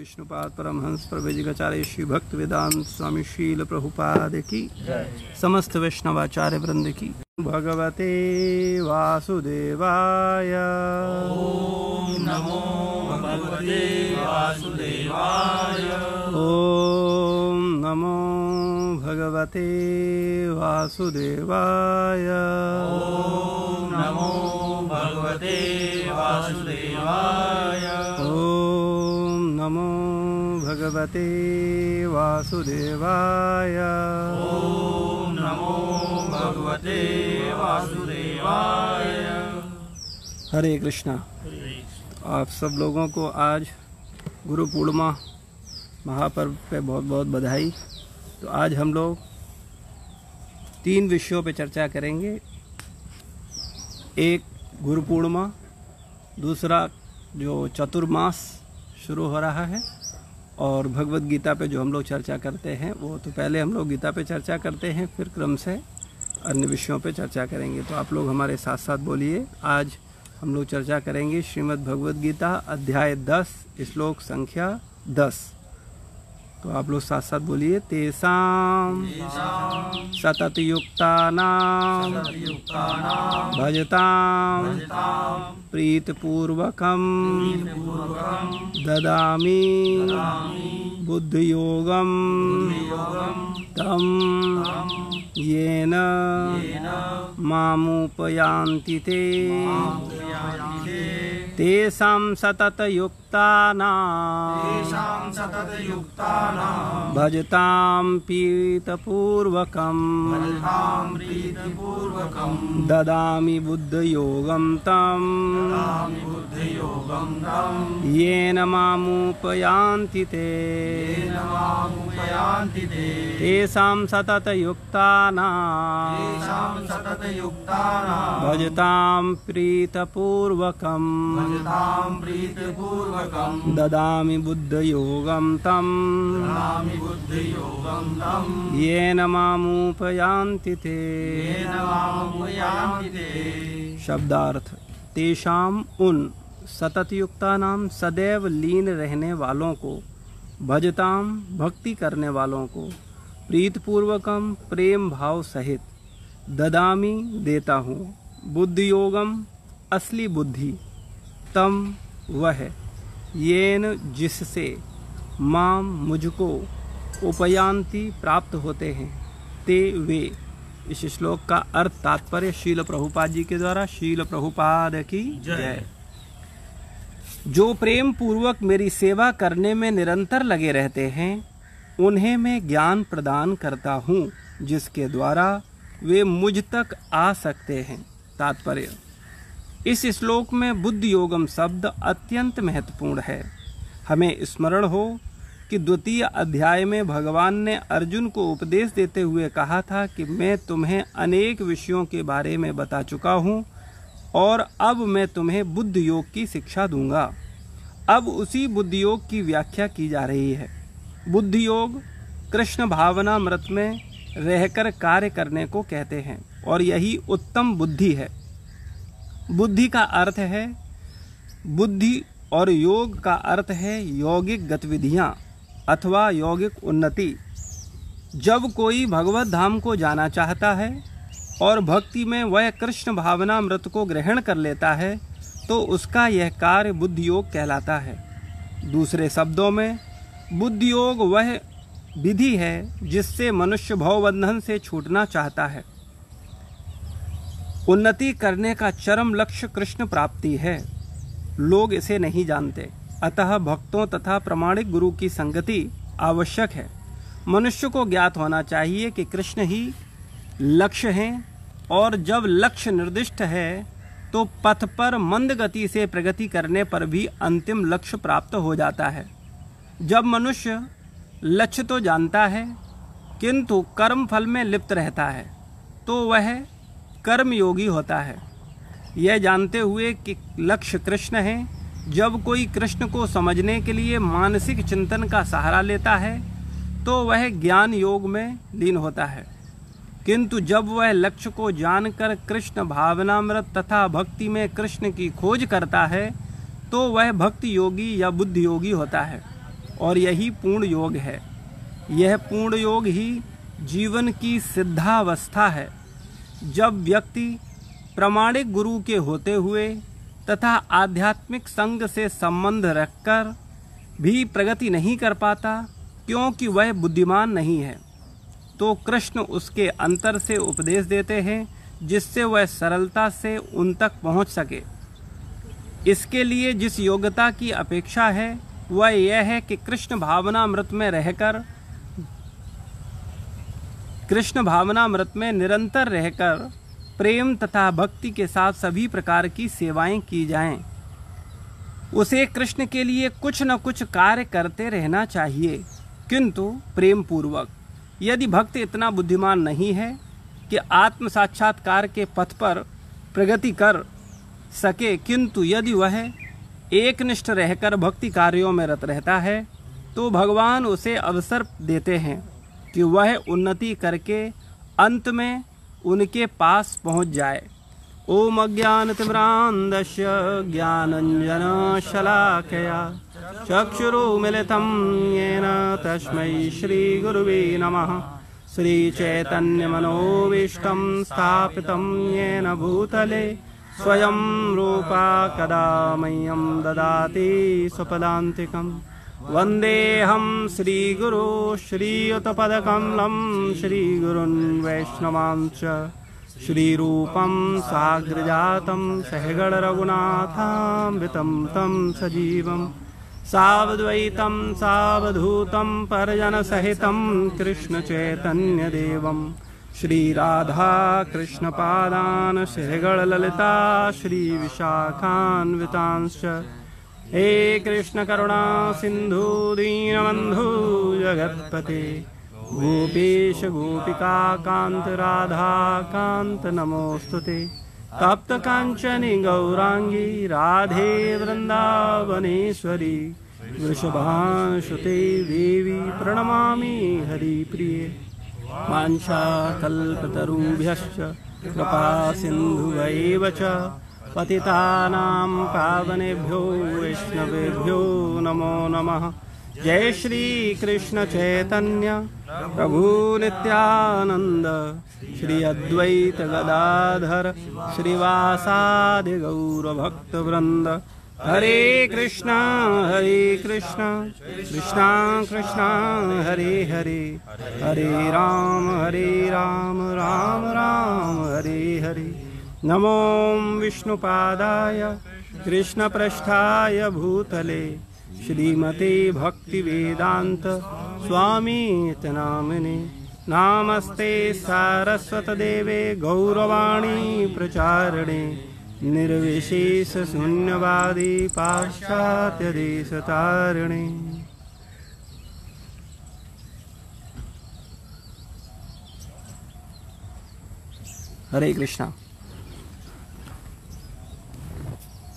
विष्णुपाद परमहंस प्रवेजिकाचार्य श्री भक्त वेदांत स्वामी शील प्रभुपाद की समस्त वैष्णवाचार्य वृंद की। भगवते वासुदेवाय ओम नमो भगवते वासुदेवाय। ओम नमो भगवते वासुदेवाय। ओम नमो भगवते वासुदेवाय। ओम नमो भगवते वासुदेवाय। ओम नमो भगवते वासुदेवाय। हरे कृष्णा। आप सब लोगों को आज गुरु पूर्णिमा महापर्व पे बहुत बहुत बधाई। तो आज हम लोग 3 विषयों पे चर्चा करेंगे। एक गुरु पूर्णिमा, दूसरा जो चतुर्मास शुरू हो रहा है, और भगवत गीता पे जो हम लोग चर्चा करते हैं वो तो पहले हम लोग गीता पे चर्चा करते हैं, फिर क्रम से अन्य विषयों पे चर्चा करेंगे। तो आप लोग हमारे साथ साथ बोलिए। आज हम लोग चर्चा करेंगे श्रीमद् भगवद गीता अध्याय 10 श्लोक संख्या 10। तो आप लोग साथ साथ बोलिए। तेषां सततयुक्तानां भजतां प्रीतपूर्वकं ददामि बुद्धियोगं तं येन मामुपयान्ति ते। तेषां सततयुक्तानां भजतां प्रीतपूर्वकं ददामि बुद्धियोगं तं येन मामुपयान्ति ते। तेषां सततयुक्तानां भजतां प्रीतपूर्वकं ददामि बुद्धियोगं तं येन मामुपयान्ति ते। शब्दार्थ। तेषाम उन, सततयुक्तानाम सदैव लीन रहने वालों को, भजताम भक्ति करने वालों को, प्रीतपूर्वकम प्रेम भाव सहित, ददामी देता हूँ, बुद्धियोगम असली बुद्धि, तम वह, येन जिससे, माम मुझको, उपयांति प्राप्त होते हैं, ते वे। इस श्लोक का अर्थ तात्पर्य शील प्रभुपाद जी के द्वारा। शील प्रभुपाद की जय। जो प्रेम पूर्वक मेरी सेवा करने में निरंतर लगे रहते हैं, उन्हें मैं ज्ञान प्रदान करता हूँ, जिसके द्वारा वे मुझ तक आ सकते हैं। तात्पर्य। इस श्लोक में बुद्धि योगम शब्द अत्यंत महत्वपूर्ण है। हमें स्मरण हो कि द्वितीय अध्याय में भगवान ने अर्जुन को उपदेश देते हुए कहा था कि मैं तुम्हें अनेक विषयों के बारे में बता चुका हूँ और अब मैं तुम्हें बुद्धि योग की शिक्षा दूंगा। अब उसी बुद्धि योग की व्याख्या की जा रही है। बुद्धि योग कृष्ण भावना मृत में रहकर कार्य करने को कहते हैं और यही उत्तम बुद्धि है। बुद्धि का अर्थ है बुद्धि और योग का अर्थ है यौगिक गतिविधियां अथवा यौगिक उन्नति। जब कोई भगवत धाम को जाना चाहता है और भक्ति में वह कृष्ण भावना मृत को ग्रहण कर लेता है, तो उसका यह कार्य बुद्धि योग कहलाता है। दूसरे शब्दों में बुद्धि योग वह विधि है जिससे मनुष्य भवबंधन से छूटना चाहता है। उन्नति करने का चरम लक्ष्य कृष्ण प्राप्ति है। लोग इसे नहीं जानते, अतः भक्तों तथा प्रामाणिक गुरु की संगति आवश्यक है। मनुष्य को ज्ञात होना चाहिए कि कृष्ण ही लक्ष्य हैं, और जब लक्ष्य निर्दिष्ट है तो पथ पर मंद गति से प्रगति करने पर भी अंतिम लक्ष्य प्राप्त हो जाता है। जब मनुष्य लक्ष्य तो जानता है किंतु कर्म फल में लिप्त रहता है, तो वह कर्म योगी होता है। यह जानते हुए कि लक्ष्य कृष्ण है, जब कोई कृष्ण को समझने के लिए मानसिक चिंतन का सहारा लेता है, तो वह ज्ञान योग में लीन होता है। किंतु जब वह लक्ष्य को जानकर कृष्ण भावनामृत तथा भक्ति में कृष्ण की खोज करता है, तो वह भक्ति योगी या बुद्धि योगी होता है। और यही पूर्ण योग है। यह पूर्ण योग ही जीवन की सिद्धावस्था है। जब व्यक्ति प्रामाणिक गुरु के होते हुए तथा आध्यात्मिक संग से संबंध रखकर भी प्रगति नहीं कर पाता क्योंकि वह बुद्धिमान नहीं है, तो कृष्ण उसके अंतर से उपदेश देते हैं जिससे वह सरलता से उन तक पहुंच सके। इसके लिए जिस योग्यता की अपेक्षा है वह यह है कि कृष्ण भावनामृत में निरंतर रहकर प्रेम तथा भक्ति के साथ सभी प्रकार की सेवाएं की जाएं। उसे कृष्ण के लिए कुछ न कुछ कार्य करते रहना चाहिए, किंतु प्रेम पूर्वक। यदि भक्त इतना बुद्धिमान नहीं है कि आत्म साक्षात्कार के पथ पर प्रगति कर सके, किंतु यदि वह एकनिष्ठ रहकर भक्ति कार्यों में रत रहता है, तो भगवान उसे अवसर देते हैं कि वह उन्नति करके अंत में उनके पास पहुंच जाए। ओम अज्ञानतिमिरान्धस्य ज्ञानाञ्जनशलाकया चक्षुरुन्मिलितं येन तस्मै श्रीगुरुवे नमः। श्रीचैतन्यमनोभीष्टं स्थापितं येन भूतले स्वयं रूपा कदा मह्यं ददाति स्वपदान्तिकम्। वन्देऽहं श्रीगुरो श्रीयुतपदकमलं श्रीगुरुन् वैष्णवांश्च श्रीरूपं साग्रजातं सहगणरघुनाथामृतं तं सजीवं सावद्वैतं सावधूतं परिजनसहितं कृष्णचैतन्यदेवं श्रीराधाकृष्णपादान् सहगणललिता श्रीविशाखान्वितांश्च। हे कृष्ण करुणा सिंधु दीनबंधु जगत्पते गोपेश गोपिका कांत राधा कांत नमोस्तुते। तप्त कांचनी गौरांगी राधे वृंदावनेश्वरी वृषभानुसुते देवी प्रणमामि हरिप्रिये। वाञ्छाकल्पतरुभ्यश्च कृपा सिन्धुभैव च पतितानां पावनेभ्यो वैष्णवेभ्यो नमो नमः। जय श्री कृष्ण चैतन्य प्रभु नित्यानंद श्री अद्वैत गदाधर श्रीवासादि गौर भक्त वृंद। हरे कृष्णा कृष्णा कृष्णा हरे हरे, हरे राम राम राम हरे हरे। नमो विष्णुपादाय कृष्णपृष्ठाय भूतले श्रीमते भक्तिवेदांत स्वामीति नामिने। नामस्ते सारस्वतदेवे गौरवाणी प्रचारिणे निर्विशेष शून्यवादी पाश्चात्य देशतारिणे। हरे कृष्णा।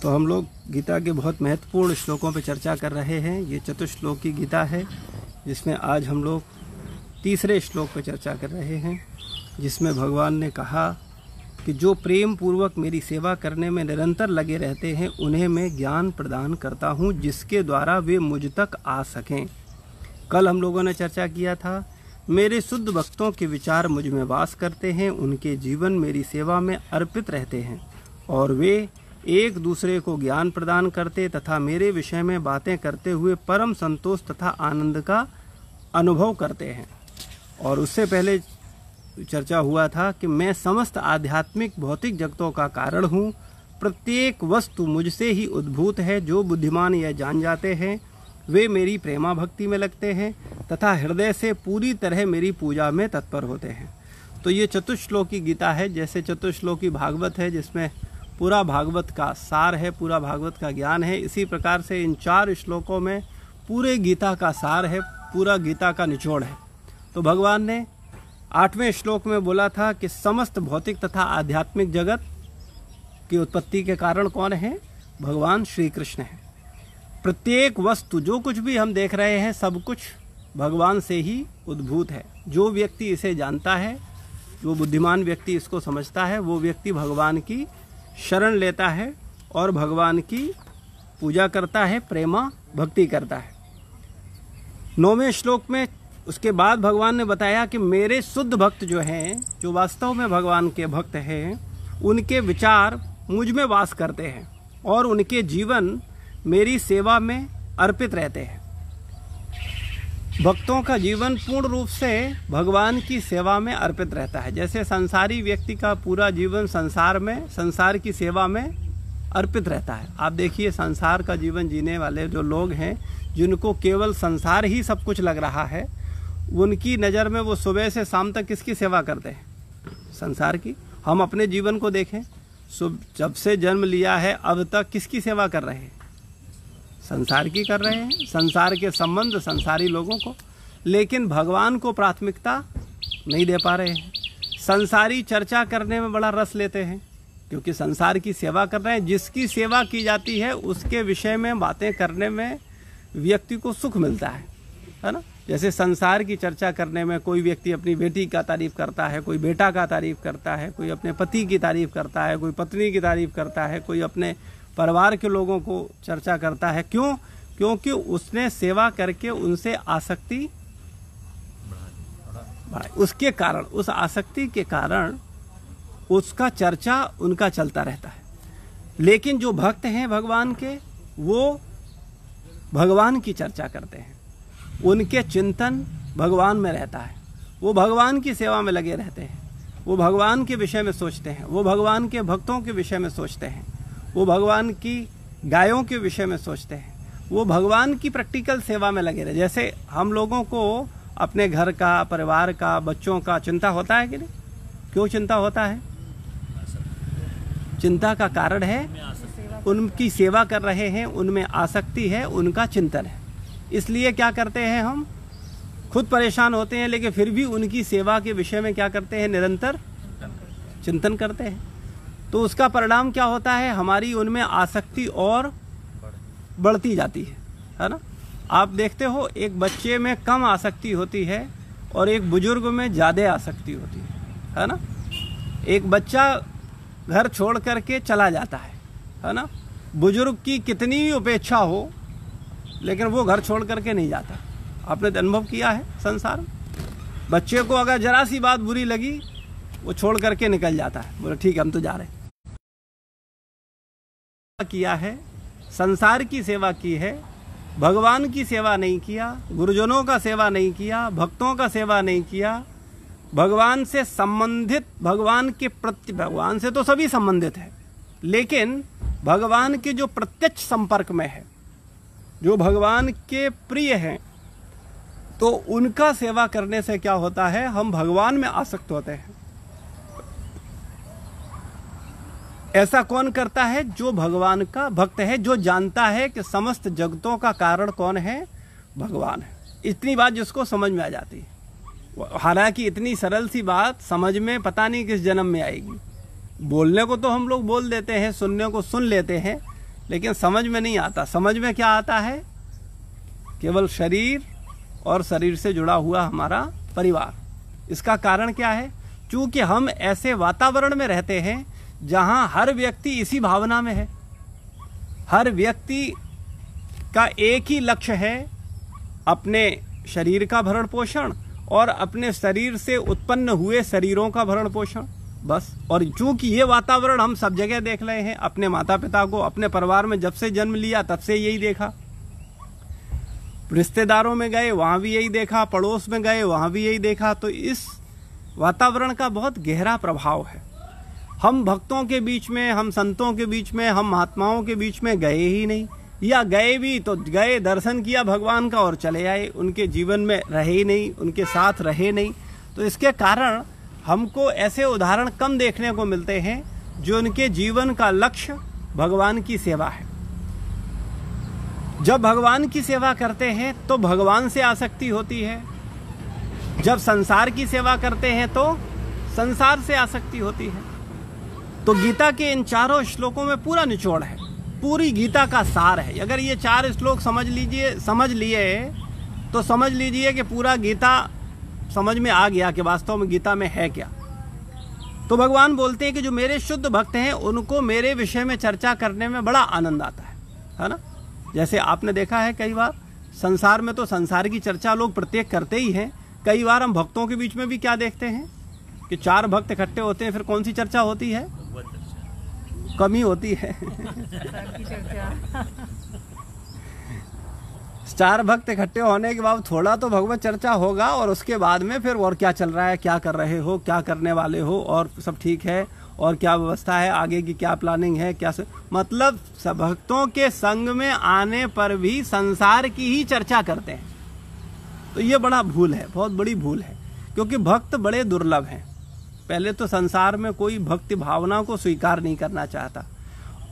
तो हम लोग गीता के बहुत महत्वपूर्ण श्लोकों पर चर्चा कर रहे हैं। ये चतुश्लोक की गीता है, जिसमें आज हम लोग तीसरे श्लोक पर चर्चा कर रहे हैं, जिसमें भगवान ने कहा कि जो प्रेम पूर्वक मेरी सेवा करने में निरंतर लगे रहते हैं उन्हें मैं ज्ञान प्रदान करता हूँ, जिसके द्वारा वे मुझ तक आ सकें। कल हम लोगों ने चर्चा किया था, मेरे शुद्ध भक्तों के विचार मुझ में वास करते हैं, उनके जीवन मेरी सेवा में अर्पित रहते हैं और वे एक दूसरे को ज्ञान प्रदान करते तथा मेरे विषय में बातें करते हुए परम संतोष तथा आनंद का अनुभव करते हैं। और उससे पहले चर्चा हुआ था कि मैं समस्त आध्यात्मिक भौतिक जगतों का कारण हूँ। प्रत्येक वस्तु मुझसे ही उद्भूत है। जो बुद्धिमान यह जान जाते हैं वे मेरी प्रेमा भक्ति में लगते हैं तथा हृदय से पूरी तरह मेरी पूजा में तत्पर होते हैं। तो ये चतुश्लोकी गीता है। जैसे चतुश्लोकी भागवत है जिसमें पूरा भागवत का सार है, पूरा भागवत का ज्ञान है, इसी प्रकार से इन 4 श्लोकों में पूरे गीता का सार है, पूरा गीता का निचोड़ है। तो भगवान ने 8वें श्लोक में बोला था कि समस्त भौतिक तथा आध्यात्मिक जगत की उत्पत्ति के कारण कौन है? भगवान श्री कृष्ण है। प्रत्येक वस्तु, जो कुछ भी हम देख रहे हैं, सब कुछ भगवान से ही उद्भूत है। जो व्यक्ति इसे जानता है, जो बुद्धिमान व्यक्ति इसको समझता है, वो व्यक्ति भगवान की शरण लेता है और भगवान की पूजा करता है, प्रेमा भक्ति करता है। 9वें श्लोक में उसके बाद भगवान ने बताया कि मेरे शुद्ध भक्त जो हैं, जो वास्तव में भगवान के भक्त हैं, उनके विचार मुझ में वास करते हैं और उनके जीवन मेरी सेवा में अर्पित रहते हैं। भक्तों का जीवन पूर्ण रूप से भगवान की सेवा में अर्पित रहता है। जैसे संसारी व्यक्ति का पूरा जीवन संसार की सेवा में अर्पित रहता है। आप देखिए, संसार का जीवन जीने वाले जो लोग हैं, जिनको केवल संसार ही सब कुछ लग रहा है, उनकी नज़र में वो सुबह से शाम तक किसकी सेवा करते हैं? संसार की। हम अपने जीवन को देखें, जब से जन्म लिया है अब तक किसकी सेवा कर रहे हैं? संसार की कर रहे हैं, संसार के संबंध, संसारी लोगों को। लेकिन भगवान को प्राथमिकता नहीं दे पा रहे हैं। संसारी चर्चा करने में बड़ा रस लेते हैं, क्योंकि संसार की सेवा कर रहे हैं। जिसकी सेवा की जाती है उसके विषय में बातें करने में व्यक्ति को सुख मिलता है ना। जैसे संसार की चर्चा करने में कोई व्यक्ति अपनी बेटी का तारीफ करता है, कोई बेटा का तारीफ करता है, कोई अपने पति की तारीफ करता है, कोई पत्नी की तारीफ करता है, कोई अपने परिवार के लोगों को चर्चा करता है। क्यों? क्योंकि उसने सेवा करके उनसे आसक्ति बढ़ाई। उसके कारण, उस आसक्ति के कारण उसका चर्चा उनका चलता रहता है। लेकिन जो भक्त हैं भगवान के, वो भगवान की चर्चा करते हैं, उनके चिंतन भगवान में रहता है, वो भगवान की सेवा में लगे रहते हैं, वो भगवान के विषय में सोचते हैं, वो भगवान के भक्तों के विषय में सोचते हैं, वो भगवान की गायों के विषय में सोचते हैं, वो भगवान की प्रैक्टिकल सेवा में लगे रहे। जैसे हम लोगों को अपने घर का, परिवार का, बच्चों का चिंता होता है कि नहीं? क्यों चिंता होता है? चिंता का कारण है उनकी सेवा कर रहे हैं, उनमें आसक्ति है, उनका चिंतन है। इसलिए क्या करते हैं, हम खुद परेशान होते हैं, लेकिन फिर भी उनकी सेवा के विषय में क्या करते हैं? निरंतर चिंतन करते हैं। तो उसका परिणाम क्या होता है? हमारी उनमें आसक्ति और बढ़ती जाती है ना। आप देखते हो, एक बच्चे में कम आसक्ति होती है और एक बुजुर्ग में ज़्यादा आसक्ति होती है ना। एक बच्चा घर छोड़ करके चला जाता है ना। बुजुर्ग की कितनी भी उपेक्षा हो, लेकिन वो घर छोड़ करके नहीं जाता। आपने तो अनुभव किया है संसार में। बच्चे को अगर जरा सी बात बुरी लगी, वो छोड़ करके निकल जाता है, बोले ठीक है हम तो जा रहे हैं। किया है, संसार की सेवा की है, भगवान की सेवा नहीं किया, गुरुजनों का सेवा नहीं किया, भक्तों का सेवा नहीं किया, भगवान से संबंधित, भगवान के प्रति, भगवान से तो सभी संबंधित है, लेकिन भगवान के जो प्रत्यक्ष संपर्क में है, जो भगवान के प्रिय हैं, तो उनका सेवा करने से क्या होता है? हम भगवान में आसक्त होते हैं। ऐसा कौन करता है? जो भगवान का भक्त है, जो जानता है कि समस्त जगतों का कारण कौन है? भगवान है। इतनी बात जिसको समझ में आ जाती है। हालांकि इतनी सरल सी बात समझ में पता नहीं किस जन्म में आएगी। बोलने को तो हम लोग बोल देते हैं, सुनने को सुन लेते हैं, लेकिन समझ में नहीं आता। समझ में क्या आता है? केवल शरीर और शरीर से जुड़ा हुआ हमारा परिवार। इसका कारण क्या है? चूंकि हम ऐसे वातावरण में रहते हैं जहां हर व्यक्ति इसी भावना में है। हर व्यक्ति का एक ही लक्ष्य है, अपने शरीर का भरण पोषण और अपने शरीर से उत्पन्न हुए शरीरों का भरण पोषण, बस। और चूंकि ये वातावरण हम सब जगह देख रहे हैं, अपने माता पिता को, अपने परिवार में जब से जन्म लिया तब से यही देखा, रिश्तेदारों में गए वहां भी यही देखा, पड़ोस में गए वहां भी यही देखा। तो इस वातावरण का बहुत गहरा प्रभाव है। हम भक्तों के बीच में, हम संतों के बीच में, हम महात्माओं के बीच में गए ही नहीं, या गए भी तो गए, दर्शन किया भगवान का और चले आए, उनके जीवन में रहे ही नहीं, उनके साथ रहे नहीं। तो इसके कारण हमको ऐसे उदाहरण कम देखने को मिलते हैं जो उनके जीवन का लक्ष्य भगवान की सेवा है। जब भगवान की सेवा करते हैं तो भगवान से आसक्ति होती है, जब संसार की सेवा करते हैं तो संसार से आसक्ति होती है। तो गीता के इन चारों श्लोकों में पूरा निचोड़ है, पूरी गीता का सार है। अगर ये 4 श्लोक समझ लिए तो समझ लीजिए कि पूरा गीता समझ में आ गया कि वास्तव में गीता में है क्या। तो भगवान बोलते हैं कि जो मेरे शुद्ध भक्त हैं उनको मेरे विषय में चर्चा करने में बड़ा आनंद आता है ना। जैसे आपने देखा है कई बार संसार में तो संसार की चर्चा लोग प्रत्येक करते ही हैं। कई बार हम भक्तों के बीच में भी क्या देखते हैं कि 4 भक्त इकट्ठे होते हैं, फिर कौन सी चर्चा होती है? कमी होती है। 4 भक्त इकट्ठे होने के बाद थोड़ा तो भगवत चर्चा होगा, और उसके बाद में फिर और क्या चल रहा है, क्या कर रहे हो, क्या करने वाले हो, और सब ठीक है, और क्या व्यवस्था है, आगे की क्या प्लानिंग है, क्या मतलब सब भक्तों के संग में आने पर भी संसार की ही चर्चा करते हैं। तो ये बड़ा भूल है, बहुत बड़ी भूल है, क्योंकि भक्त बड़े दुर्लभ हैं। पहले तो संसार में कोई भक्ति भावना को स्वीकार नहीं करना चाहता,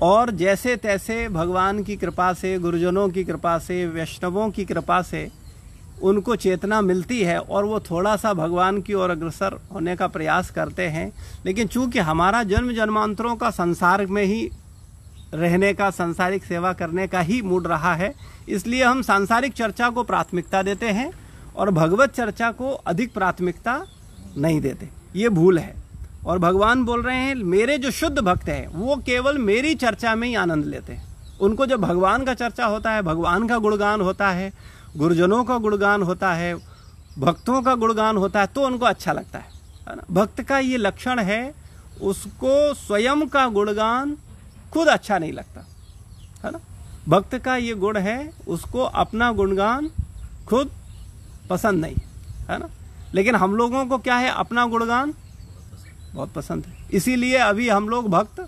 और जैसे तैसे भगवान की कृपा से, गुरुजनों की कृपा से, वैष्णवों की कृपा से उनको चेतना मिलती है, और वो थोड़ा सा भगवान की ओर अग्रसर होने का प्रयास करते हैं। लेकिन चूंकि हमारा जन्म जन्मांतरों का संसार में ही रहने का, सांसारिक सेवा करने का ही मूड रहा है, इसलिए हम सांसारिक चर्चा को प्राथमिकता देते हैं और भगवत चर्चा को अधिक प्राथमिकता नहीं देते। ये भूल है। और भगवान बोल रहे हैं मेरे जो शुद्ध भक्त हैं वो केवल मेरी चर्चा में ही आनंद लेते हैं। उनको जब भगवान का चर्चा होता है, भगवान का गुणगान होता है, गुरुजनों का गुणगान होता है, भक्तों का गुणगान होता है, तो उनको अच्छा लगता है ना। भक्त का ये लक्षण है, उसको स्वयं का गुणगान खुद अच्छा नहीं लगता, है ना। भक्त का ये गुण है, उसको अपना गुणगान खुद पसंद नहीं, है ना। लेकिन हम लोगों को क्या है, अपना गुणगान बहुत पसंद है। इसीलिए अभी हम लोग भक्त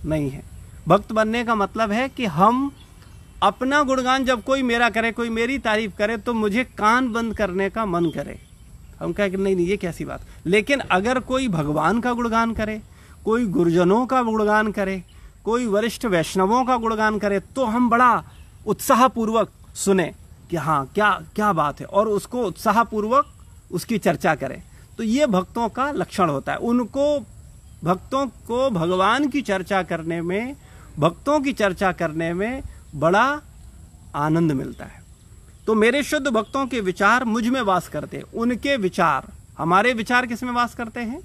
नहीं है। भक्त बनने का मतलब है कि हम अपना गुणगान, जब कोई मेरा करे, कोई मेरी तारीफ करे, तो मुझे कान बंद करने का मन करे। हम कहें कि नहीं ये कैसी बात। लेकिन अगर कोई भगवान का गुणगान करे, कोई गुरुजनों का गुणगान करे, कोई वरिष्ठ वैष्णवों का गुणगान करे, तो हम बड़ा उत्साहपूर्वक सुने कि हाँ क्या क्या बात है, और उसको उत्साहपूर्वक उसकी चर्चा करें। तो ये भक्तों का लक्षण होता है। उनको, भक्तों को भगवान की चर्चा करने में, भक्तों की चर्चा करने में बड़ा आनंद मिलता है। तो मेरे शुद्ध भक्तों के विचार मुझ में वास करते हैं। उनके विचार, हमारे विचार किस में वास करते हैं?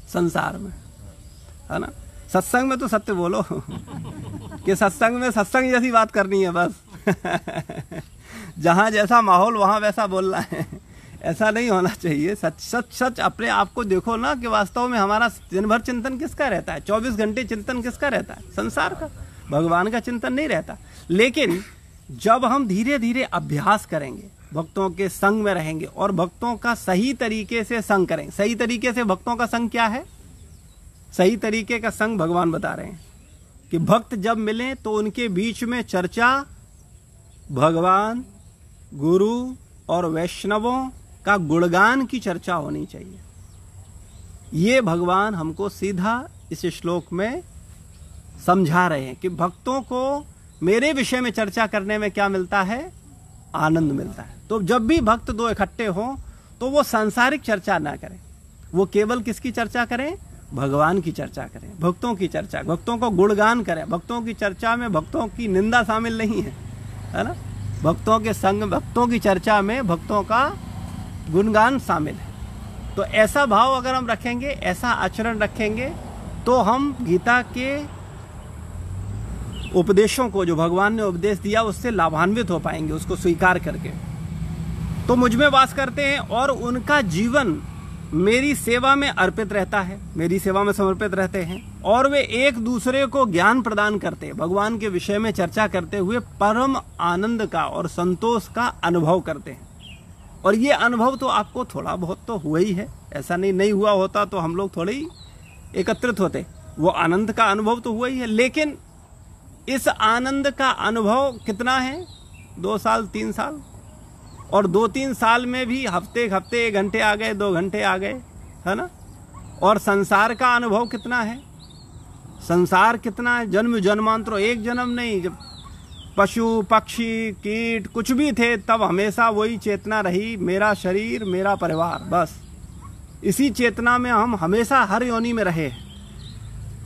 संसार में, है ना। सत्संग में तो सत्य बोलो कि सत्संग में सत्संग जैसी बात करनी है बस जहां जैसा माहौल वहां वैसा बोलना है, ऐसा नहीं होना चाहिए। सच सच सच अपने आप को देखो ना कि वास्तव में हमारा दिन भर चिंतन किसका रहता है? 24 घंटे चिंतन किसका रहता है? संसार का, भगवान का चिंतन नहीं रहता। लेकिन जब हम धीरे धीरे अभ्यास करेंगे, भक्तों के संग में रहेंगे और भक्तों का सही तरीके से संग करेंगे। सही तरीके से भक्तों का संग क्या है? सही तरीके का संग भगवान बता रहे हैं कि भक्त जब मिले तो उनके बीच में चर्चा भगवान, गुरु और वैष्णवों का गुणगान की चर्चा होनी चाहिए। ये भगवान हमको सीधा इस श्लोक में समझा रहे हैं कि भक्तों को मेरे विषय में चर्चा करने में क्या मिलता है? आनंद मिलता है। तो जब भी भक्त दो इकट्ठे हों तो वो सांसारिक चर्चा ना करें, वो केवल किसकी चर्चा करें? भगवान की चर्चा करें, भक्तों की चर्चा, भक्तों को गुणगान करें। भक्तों की चर्चा में भक्तों की निंदा शामिल नहीं है, है ना। भक्तों के संग, भक्तों की चर्चा में भक्तों का गुणगान शामिल है। तो ऐसा भाव अगर हम रखेंगे, ऐसा आचरण रखेंगे, तो हम गीता के उपदेशों को, जो भगवान ने उपदेश दिया, उससे लाभान्वित हो पाएंगे, उसको स्वीकार करके। तो मुझ में वास करते हैं और उनका जीवन मेरी सेवा में अर्पित रहता है, मेरी सेवा में समर्पित रहते हैं, और वे एक दूसरे को ज्ञान प्रदान करते हैं। भगवान के विषय में चर्चा करते हुए परम आनंद का और संतोष का अनुभव करते हैं। और ये अनुभव तो आपको थोड़ा बहुत तो हुआ ही है, ऐसा नहीं हुआ होता तो हम लोग थोड़े ही एकत्रित होते। वो आनंद का अनुभव तो हुआ ही है। लेकिन इस आनंद का अनुभव कितना है? 2 साल 3 साल, और 2-3 साल में भी हफ्ते 1 घंटे आ गए, 2 घंटे आ गए, है ना। और संसार का अनुभव कितना है? संसार कितना है? जन्म जन्मांतरों, एक जन्म नहीं, जब पशु पक्षी कीट कुछ भी थे तब हमेशा वही चेतना रही, मेरा शरीर मेरा परिवार, बस इसी चेतना में हम हमेशा हर योनि में रहे।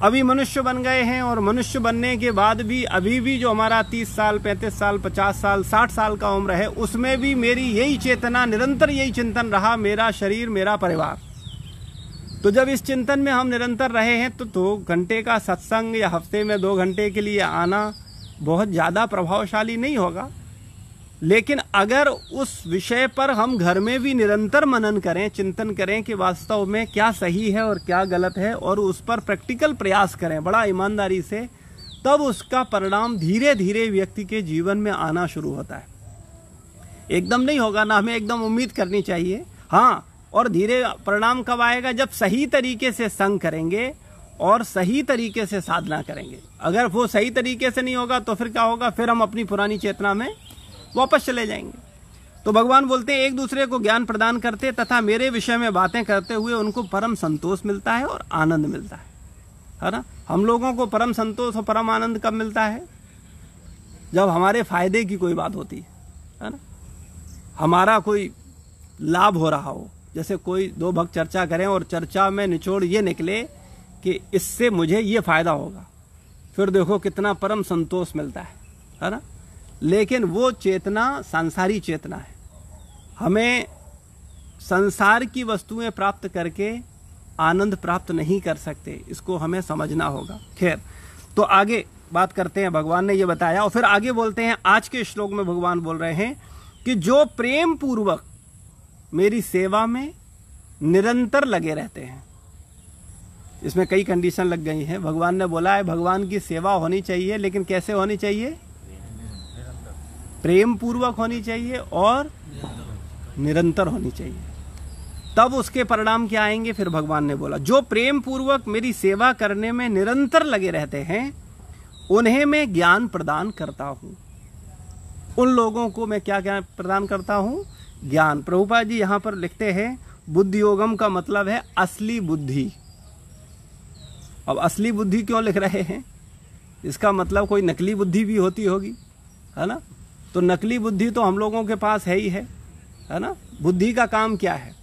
अभी मनुष्य बन गए हैं, और मनुष्य बनने के बाद भी अभी भी जो हमारा 30 साल 35 साल 50 साल 60 साल का उम्र है, उसमें भी मेरी यही चेतना, निरंतर यही चिंतन रहा, मेरा शरीर मेरा परिवार। तो जब इस चिंतन में हम निरंतर रहे हैं तो 2 घंटे का सत्संग या हफ्ते में 2 घंटे के लिए आना बहुत ज़्यादा प्रभावशाली नहीं होगा। लेकिन अगर उस विषय पर हम घर में भी निरंतर मनन करें, चिंतन करें कि वास्तव में क्या सही है और क्या गलत है, और उस पर प्रैक्टिकल प्रयास करें बड़ा ईमानदारी से, तब उसका परिणाम धीरे धीरे व्यक्ति के जीवन में आना शुरू होता है। एकदम नहीं होगा ना, हमें एकदम उम्मीद करनी चाहिए। हाँ, और धीरे परिणाम कब आएगा? जब सही तरीके से संग करेंगे और सही तरीके से साधना करेंगे। अगर वो सही तरीके से नहीं होगा तो फिर क्या होगा? फिर हम अपनी पुरानी चेतना में वापस चले जाएंगे। तो भगवान बोलते हैं एक दूसरे को ज्ञान प्रदान करते तथा मेरे विषय में बातें करते हुए उनको परम संतोष मिलता है और आनंद मिलता है ना। हम लोगों को परम संतोष और परम आनंद कब मिलता है? जब हमारे फायदे की कोई बात होती है ना, हमारा कोई लाभ हो रहा हो। जैसे कोई दो भक्त चर्चा करें और चर्चा में निचोड़ ये निकले कि इससे मुझे ये फायदा होगा, फिर देखो कितना परम संतोष मिलता है ना। लेकिन वो चेतना सांसारी चेतना है। हमें संसार की वस्तुएं प्राप्त करके आनंद प्राप्त नहीं कर सकते, इसको हमें समझना होगा। खैर, तो आगे बात करते हैं। भगवान ने ये बताया और फिर आगे बोलते हैं। आज के श्लोक में भगवान बोल रहे हैं कि जो प्रेम पूर्वक मेरी सेवा में निरंतर लगे रहते हैं। इसमें कई कंडीशन लग गई हैं। भगवान ने बोला है भगवान की सेवा होनी चाहिए, लेकिन कैसे होनी चाहिए? प्रेम पूर्वक होनी चाहिए और निरंतर होनी चाहिए, तब उसके परिणाम क्या आएंगे? फिर भगवान ने बोला जो प्रेम पूर्वक मेरी सेवा करने में निरंतर लगे रहते हैं उन्हें मैं ज्ञान प्रदान करता हूं। उन लोगों को मैं क्या ज्ञान प्रदान करता हूं? ज्ञान। प्रभुपाद जी यहां पर लिखते हैं बुद्धि योगम का मतलब है असली बुद्धि। अब असली बुद्धि क्यों लिख रहे हैं? इसका मतलब कोई नकली बुद्धि भी होती होगी, है ना। तो नकली बुद्धि तो हम लोगों के पास है ही है ना। बुद्धि का काम क्या है?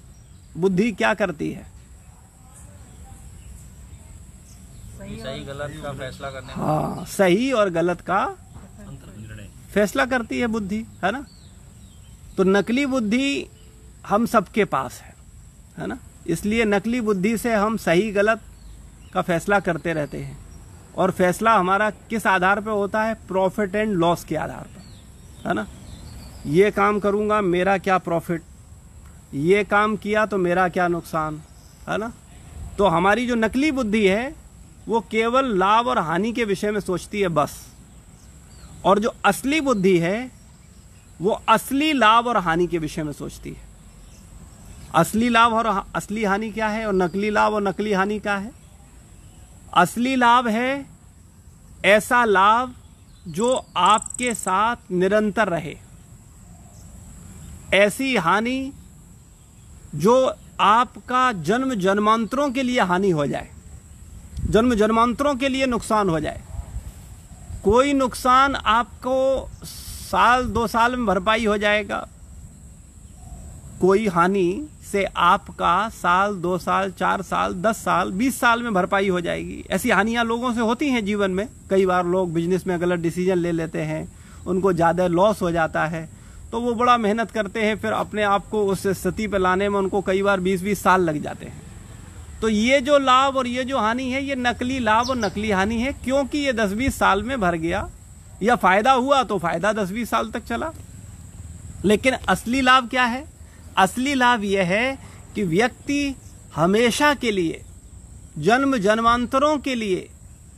बुद्धि क्या करती है? सही गलत का फैसला करने। हाँ, सही और गलत का फैसला करती है बुद्धि, है ना। तो नकली बुद्धि हम सबके पास है ना। इसलिए नकली बुद्धि से हम सही गलत का फैसला करते रहते हैं। और फैसला हमारा किस आधार पर होता है? प्रॉफिट एंड लॉस के आधार पर, है ना। ये काम करूंगा मेरा क्या प्रॉफिट, ये काम किया तो मेरा क्या नुकसान, है ना। तो हमारी जो नकली बुद्धि है वो केवल लाभ और हानि के विषय में सोचती है बस। और जो असली बुद्धि है वो असली लाभ और हानि के विषय में सोचती है। असली लाभ और असली हानि क्या है, और नकली लाभ और नकली हानि क्या है? असली लाभ है ऐसा लाभ जो आपके साथ निरंतर रहे, ऐसी हानि जो आपका जन्म जन्मांतरों के लिए हानि हो जाए, जन्म जन्मांतरों के लिए नुकसान हो जाए। कोई नुकसान आपको साल 2 साल में भरपाई हो जाएगा, कोई हानि से आपका साल 2 साल 4 साल 10 साल 20 साल में भरपाई हो जाएगी। ऐसी हानियां लोगों से होती हैं जीवन में। कई बार लोग बिजनेस में गलत डिसीजन ले लेते हैं, उनको ज़्यादा लॉस हो जाता है, तो वो बड़ा मेहनत करते हैं, फिर अपने आप को उस स्थिति पर लाने में उनको कई बार 20-20 साल लग जाते हैं। तो ये जो लाभ और ये जो हानि है, ये नकली लाभ और नकली हानि है, क्योंकि ये 10-20 साल में भर गया, या फायदा हुआ तो फायदा 10-20 साल तक चला। लेकिन असली लाभ क्या है? असली लाभ यह है कि व्यक्ति हमेशा के लिए, जन्म जन्मांतरों के लिए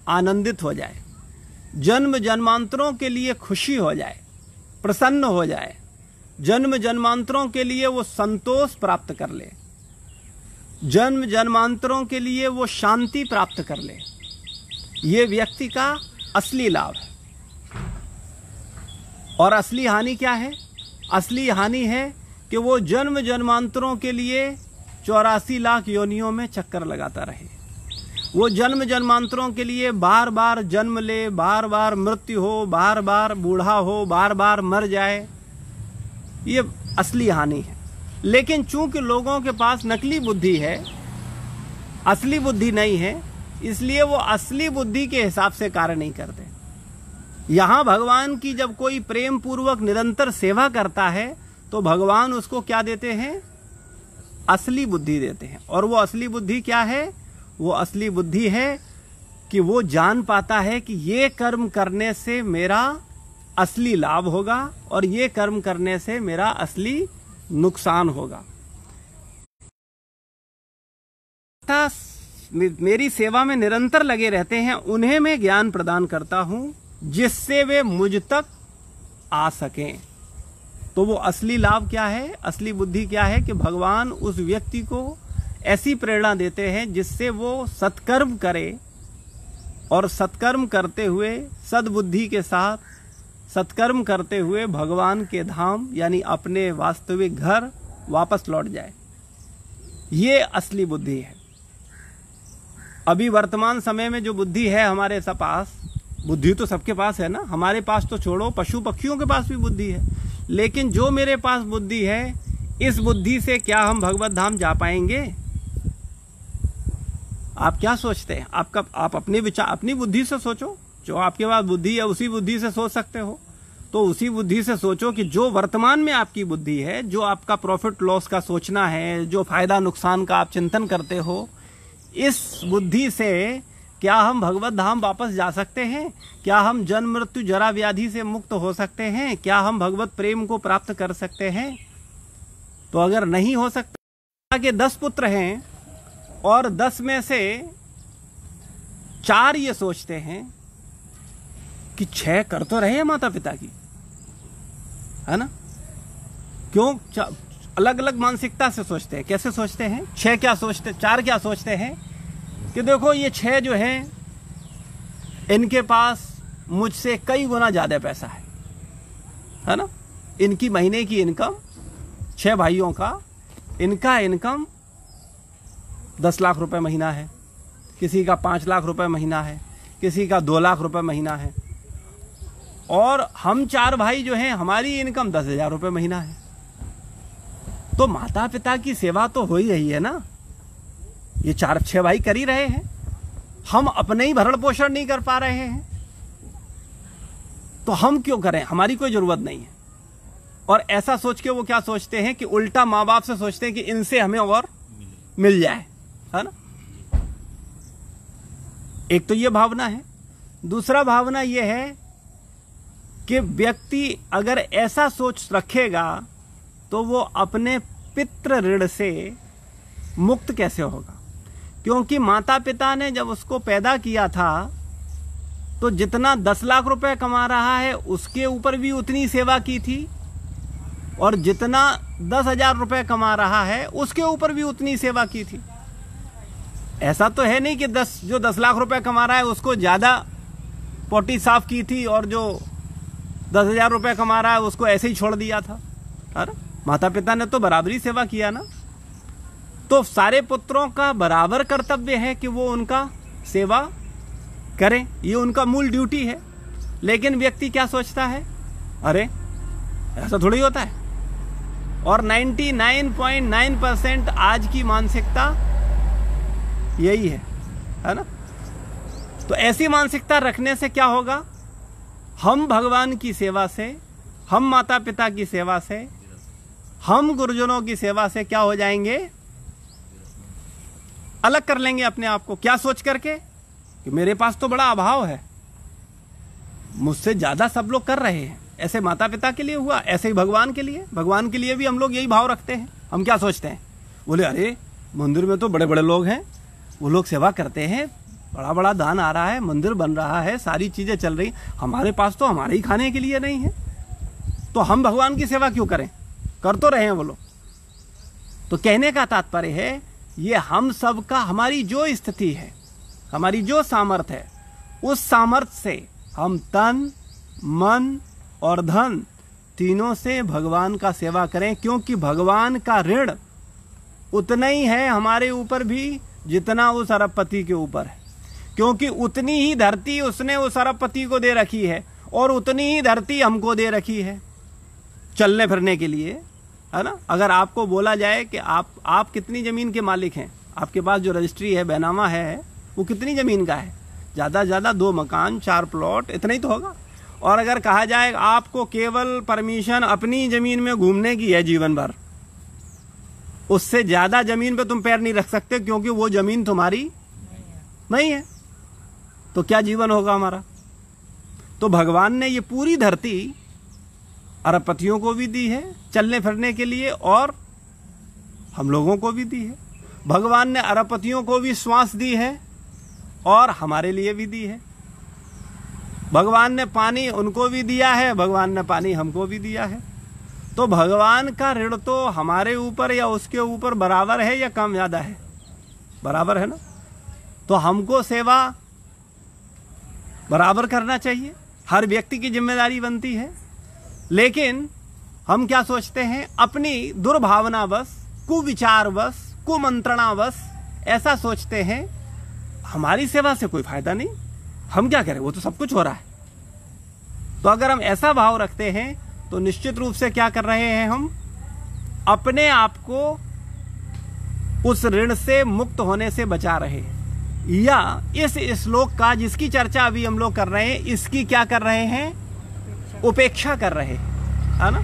आनंदित हो जाए, जन्म जन्मांतरों के लिए खुशी हो जाए, प्रसन्न हो जाए, जन्म जन्मांतरों के लिए वो संतोष प्राप्त कर ले, जन्म जन्मांतरों के लिए वो शांति प्राप्त कर ले। ये व्यक्ति का असली लाभ है। और असली हानि क्या है? असली हानि है कि वो जन्म जन्मांतरों के लिए 84 लाख योनियों में चक्कर लगाता रहे। वो जन्म जन्मांतरों के लिए बार बार जन्म ले, बार बार मृत्यु हो, बार बार बूढ़ा हो, बार बार मर जाए। ये असली हानि है। लेकिन चूंकि लोगों के पास नकली बुद्धि है, असली बुद्धि नहीं है, इसलिए वो असली बुद्धि के हिसाब से कार्य नहीं करते। यहां भगवान की जब कोई प्रेम पूर्वक निरंतर सेवा करता है तो भगवान उसको क्या देते हैं? असली बुद्धि देते हैं। और वो असली बुद्धि क्या है? वो असली बुद्धि है कि वो जान पाता है कि ये कर्म करने से मेरा असली लाभ होगा और ये कर्म करने से मेरा असली नुकसान होगा। मेरी सेवा में निरंतर लगे रहते हैं, उन्हें मैं ज्ञान प्रदान करता हूं जिससे वे मुझ तक आ सकें। तो वो असली लाभ क्या है, असली बुद्धि क्या है कि भगवान उस व्यक्ति को ऐसी प्रेरणा देते हैं जिससे वो सत्कर्म करे और सत्कर्म करते हुए सद्बुद्धि के साथ सत्कर्म करते हुए भगवान के धाम यानी अपने वास्तविक घर वापस लौट जाए। ये असली बुद्धि है। अभी वर्तमान समय में जो बुद्धि है हमारे पास, बुद्धि तो सबके पास है ना, हमारे पास तो छोड़ो, पशु पक्षियों के पास भी बुद्धि है, लेकिन जो मेरे पास बुद्धि है, इस बुद्धि से क्या हम भगवत धाम जा पाएंगे? आप क्या सोचते हैं? आप अपने विचार, अपनी बुद्धि से सोचो। जो आपके पास बुद्धि है उसी बुद्धि से सोच सकते हो। तो उसी बुद्धि से सोचो कि जो वर्तमान में आपकी बुद्धि है, जो आपका प्रॉफिट लॉस का सोचना है, जो फायदा नुकसान का आप चिंतन करते हो, इस बुद्धि से क्या हम भगवत धाम वापस जा सकते हैं? क्या हम जन्म मृत्यु जरा व्याधि से मुक्त हो सकते हैं? क्या हम भगवत प्रेम को प्राप्त कर सकते हैं? तो अगर नहीं हो सकता कि 10 पुत्र हैं और 10 में से 4 ये सोचते हैं कि 6 कर तो रहे हैं माता पिता की, है ना? क्यों अलग अलग मानसिकता से सोचते हैं? कैसे सोचते हैं? 6 क्या सोचते, 4 क्या सोचते हैं कि देखो ये 6 जो हैं इनके पास मुझसे कई गुना ज्यादा पैसा है ना? इनकी महीने की इनकम, 6 भाइयों का, इनका इनकम 10 लाख रुपए महीना है, किसी का 5 लाख रुपए महीना है, किसी का 2 लाख रुपए महीना है, और हम 4 भाई जो हैं हमारी इनकम 10,000 रुपए महीना है। तो माता पिता की सेवा तो हो ही रही है ना, ये 4-6 भाई कर ही रहे हैं, हम अपने ही भरण पोषण नहीं कर पा रहे हैं, तो हम क्यों करें? हमारी कोई जरूरत नहीं है। और ऐसा सोच के वो क्या सोचते हैं कि उल्टा माँ बाप से सोचते हैं कि इनसे हमें और मिल जाए, है ना? एक तो ये भावना है। दूसरा भावना ये है कि व्यक्ति अगर ऐसा सोच रखेगा तो वो अपने पितृ ऋण से मुक्त कैसे होगा? क्योंकि माता पिता ने जब उसको पैदा किया था तो जितना 10 लाख रुपए कमा रहा है उसके ऊपर भी उतनी सेवा की थी, और जितना 10,000 रुपए कमा रहा है उसके ऊपर भी उतनी सेवा की थी। ऐसा तो है नहीं कि जो 10 लाख रुपए कमा रहा है उसको ज्यादा पोटी साफ की थी और जो 10,000 रुपए कमा रहा है उसको ऐसे ही छोड़ दिया था, है ना? माता पिता ने तो बराबरी सेवा किया ना। तो सारे पुत्रों का बराबर कर्तव्य है कि वो उनका सेवा करें, ये उनका मूल ड्यूटी है। लेकिन व्यक्ति क्या सोचता है, अरे ऐसा थोड़ी होता है। और 99.9% आज की मानसिकता यही है ना? तो ऐसी मानसिकता रखने से क्या होगा? हम भगवान की सेवा से, हम माता पिता की सेवा से, हम गुरुजनों की सेवा से क्या हो जाएंगे? अलग कर लेंगे अपने आप को। क्या सोच करके कि मेरे पास तो बड़ा अभाव है, मुझसे ज्यादा सब लोग कर रहे हैं। ऐसे माता पिता के लिए हुआ, ऐसे ही भगवान के लिए भी हम लोग यही भाव रखते हैं। हम क्या सोचते हैं, बोले अरे मंदिर में तो बड़े बड़े लोग हैं, वो लोग सेवा करते हैं, बड़ा बड़ा दान आ रहा है, मंदिर बन रहा है, सारी चीजें चल रही, हमारे पास तो हमारे ही खाने के लिए नहीं है, तो हम भगवान की सेवा क्यों करें? कर तो रहे हैं वो लोग। तो कहने का तात्पर्य है, ये हम सब का, हमारी जो स्थिति है, हमारी जो सामर्थ्य है, उस सामर्थ्य से हम तन, मन और धन तीनों से भगवान का सेवा करें। क्योंकि भगवान का ऋण उतना ही है हमारे ऊपर भी जितना उस अरबपति के ऊपर है। क्योंकि उतनी ही धरती उसने उस अरबपति को दे रखी है और उतनी ही धरती हमको दे रखी है चलने फिरने के लिए, है ना? अगर आपको बोला जाए कि आप कितनी जमीन के मालिक हैं, आपके पास जो रजिस्ट्री है, बैनामा है, वो कितनी जमीन का है? ज्यादा से ज्यादा 2 मकान, 4 प्लॉट, इतना ही तो होगा। और अगर कहा जाए आपको केवल परमिशन अपनी जमीन में घूमने की है जीवन भर, उससे ज्यादा जमीन पे तुम पैर नहीं रख सकते, क्योंकि वो जमीन तुम्हारी नहीं है। तो क्या जीवन होगा हमारा? तो भगवान ने ये पूरी धरती अरबपतियों को भी दी है चलने फिरने के लिए और हम लोगों को भी दी है। भगवान ने अरबपतियों को भी श्वास दी है और हमारे लिए भी दी है। भगवान ने पानी उनको भी दिया है, भगवान ने पानी हमको भी दिया है। तो भगवान का ऋण तो हमारे ऊपर या उसके ऊपर बराबर है या कम ज्यादा है? बराबर है ना। तो हमको सेवा बराबर करना चाहिए, हर व्यक्ति की जिम्मेदारी बनती है। लेकिन हम क्या सोचते हैं, अपनी दुर्भावनावश, कुविचारवश, कुमंत्रणावश ऐसा सोचते हैं हमारी सेवा से कोई फायदा नहीं, हम क्या करें, वो तो सब कुछ हो रहा है। तो अगर हम ऐसा भाव रखते हैं तो निश्चित रूप से क्या कर रहे हैं, हम अपने आप को उस ऋण से मुक्त होने से बचा रहे हैं। या इस श्लोक का जिसकी चर्चा अभी हम लोग कर रहे हैं, इसकी क्या कर रहे हैं, उपेक्षा कर रहे हैं, है ना।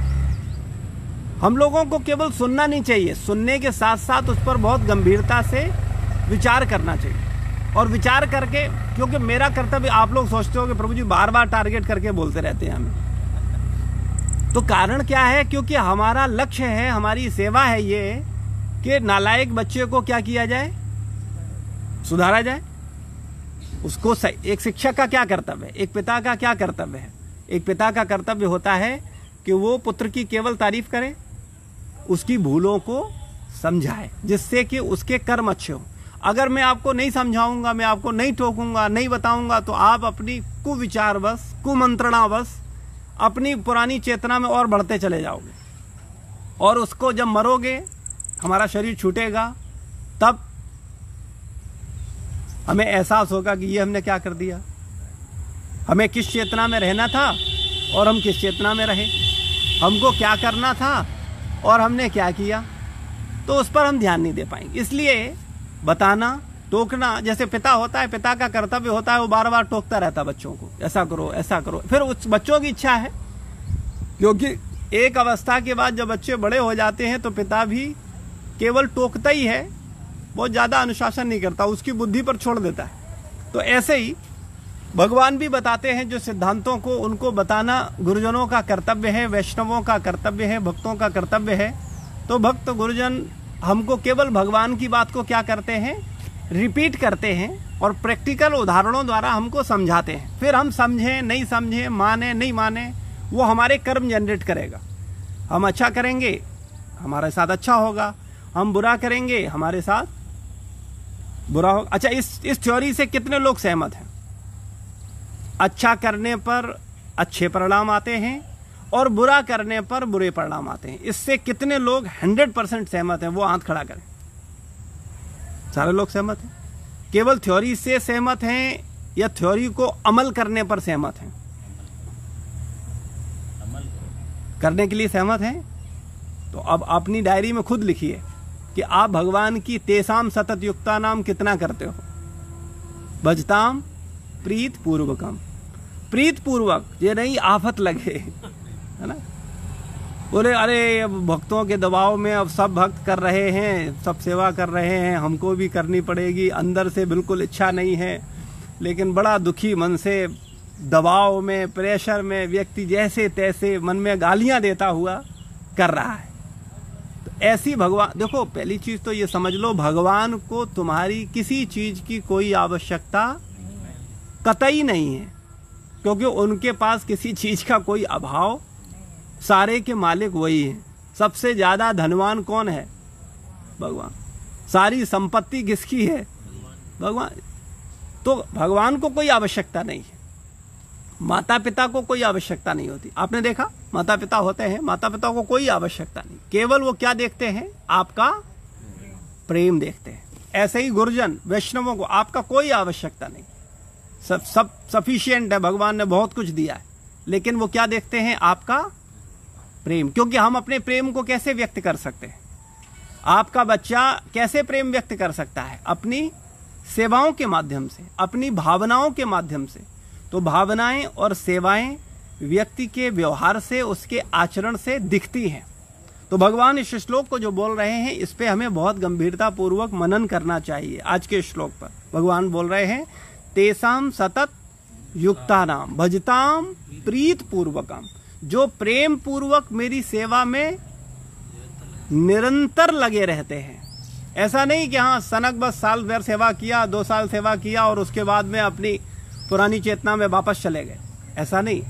हम लोगों को केवल सुनना नहीं चाहिए, सुनने के साथ साथ उस पर बहुत गंभीरता से विचार करना चाहिए। और विचार करके, क्योंकि मेरा कर्तव्य, आप लोग सोचते हो कि प्रभु जी बार बार टारगेट करके बोलते रहते हैं हमें, तो कारण क्या है, क्योंकि हमारा लक्ष्य है, हमारी सेवा है ये कि नालायक बच्चे को क्या किया जाए, सुधारा जाए। उसको एक शिक्षक का क्या कर्तव्य है, एक पिता का क्या कर्तव्य है। एक पिता का कर्तव्य होता है कि वो पुत्र की केवल तारीफ करे, उसकी भूलों को समझाए, जिससे कि उसके कर्म अच्छे हों। अगर मैं आपको नहीं समझाऊंगा, मैं आपको नहीं टोकूंगा, नहीं बताऊंगा, तो आप अपनी कुविचारवश, कुमंत्रणावश अपनी पुरानी चेतना में और बढ़ते चले जाओगे। और उसको जब मरोगे, हमारा शरीर छूटेगा, तब हमें एहसास होगा कि ये हमने क्या कर दिया, हमें किस चेतना में रहना था और हम किस चेतना में रहे, हमको क्या करना था और हमने क्या किया, तो उस पर हम ध्यान नहीं दे पाएंगे। इसलिए बताना, टोकना, जैसे पिता होता है, पिता का कर्तव्य होता है वो बार बार टोकता रहता है बच्चों को, ऐसा करो ऐसा करो। फिर उस बच्चों की इच्छा है, क्योंकि एक अवस्था के बाद जब बच्चे बड़े हो जाते हैं तो पिता भी केवल टोकता ही है, बहुत ज़्यादा अनुशासन नहीं करता, उसकी बुद्धि पर छोड़ देता है। तो ऐसे ही भगवान भी बताते हैं जो सिद्धांतों को, उनको बताना गुरुजनों का कर्तव्य है, वैष्णवों का कर्तव्य है, भक्तों का कर्तव्य है। तो भक्त गुरुजन हमको केवल भगवान की बात को क्या करते हैं, रिपीट करते हैं और प्रैक्टिकल उदाहरणों द्वारा हमको समझाते हैं। फिर हम समझें नहीं समझें, माने नहीं माने, वो हमारे कर्म जनरेट करेगा। हम अच्छा करेंगे हमारे साथ अच्छा होगा, हम बुरा करेंगे हमारे साथ बुरा होगा। अच्छा, इस थ्योरी से कितने लोग सहमत हैं? अच्छा करने पर अच्छे परिणाम आते हैं और बुरा करने पर बुरे परिणाम आते हैं। इससे कितने लोग 100% सहमत हैं? वो हाथ खड़ा करें। सारे लोग सहमत हैं? केवल थ्योरी से सहमत हैं या थ्योरी को अमल करने पर सहमत हैं? अमल करने के लिए सहमत हैं? तो अब अपनी डायरी में खुद लिखिए कि आप भगवान की तेसाम सतत युक्ता नाम कितना करते हो। भजताम प्रीत पूर्वकम, प्रीत पूर्वक, ये नहीं आफत लगे, है ना। बोले अरे अब भक्तों के दबाव में अब सब भक्त कर रहे हैं, सब सेवा कर रहे हैं, हमको भी करनी पड़ेगी। अंदर से बिल्कुल इच्छा नहीं है, लेकिन बड़ा दुखी मन से, दबाव में, प्रेशर में व्यक्ति जैसे तैसे मन में गालियां देता हुआ कर रहा है। तो ऐसी भगवान, देखो पहली चीज तो ये समझ लो, भगवान को तुम्हारी किसी चीज की कोई आवश्यकता कतई नहीं है, क्योंकि उनके पास किसी चीज का कोई अभाव, सारे के मालिक वही है। सबसे ज्यादा धनवान कौन है? भगवान। सारी संपत्ति किसकी है? भगवान। तो भगवान को कोई आवश्यकता नहीं है, माता पिता को कोई आवश्यकता नहीं होती। आपने देखा माता पिता होते हैं, माता पिता को कोई आवश्यकता नहीं, केवल वो क्या देखते हैं? आपका प्रेम देखते हैं। ऐसे ही गुरुजन वैष्णवों को आपका कोई आवश्यकता नहीं, सब सफिशिएंट है, भगवान ने बहुत कुछ दिया है, लेकिन वो क्या देखते हैं? आपका प्रेम। क्योंकि हम अपने प्रेम को कैसे व्यक्त कर सकते हैं? आपका बच्चा कैसे प्रेम व्यक्त कर सकता है? अपनी सेवाओं के माध्यम से, अपनी भावनाओं के माध्यम से। तो भावनाएं और सेवाएं व्यक्ति के व्यवहार से, उसके आचरण से दिखती हैं। तो भगवान इस श्लोक को जो बोल रहे हैं, इस पे हमें बहुत गंभीरता पूर्वक मनन करना चाहिए। आज के श्लोक पर भगवान बोल रहे हैं तेसाम सतत युक्तानाम भजताम प्रीत पूर्वकम, जो प्रेम पूर्वक मेरी सेवा में निरंतर लगे रहते हैं। ऐसा नहीं कि हाँ सनक बस साल भर सेवा किया, 2 साल सेवा किया और उसके बाद में अपनी पुरानी चेतना में वापस चले गए, ऐसा नहीं।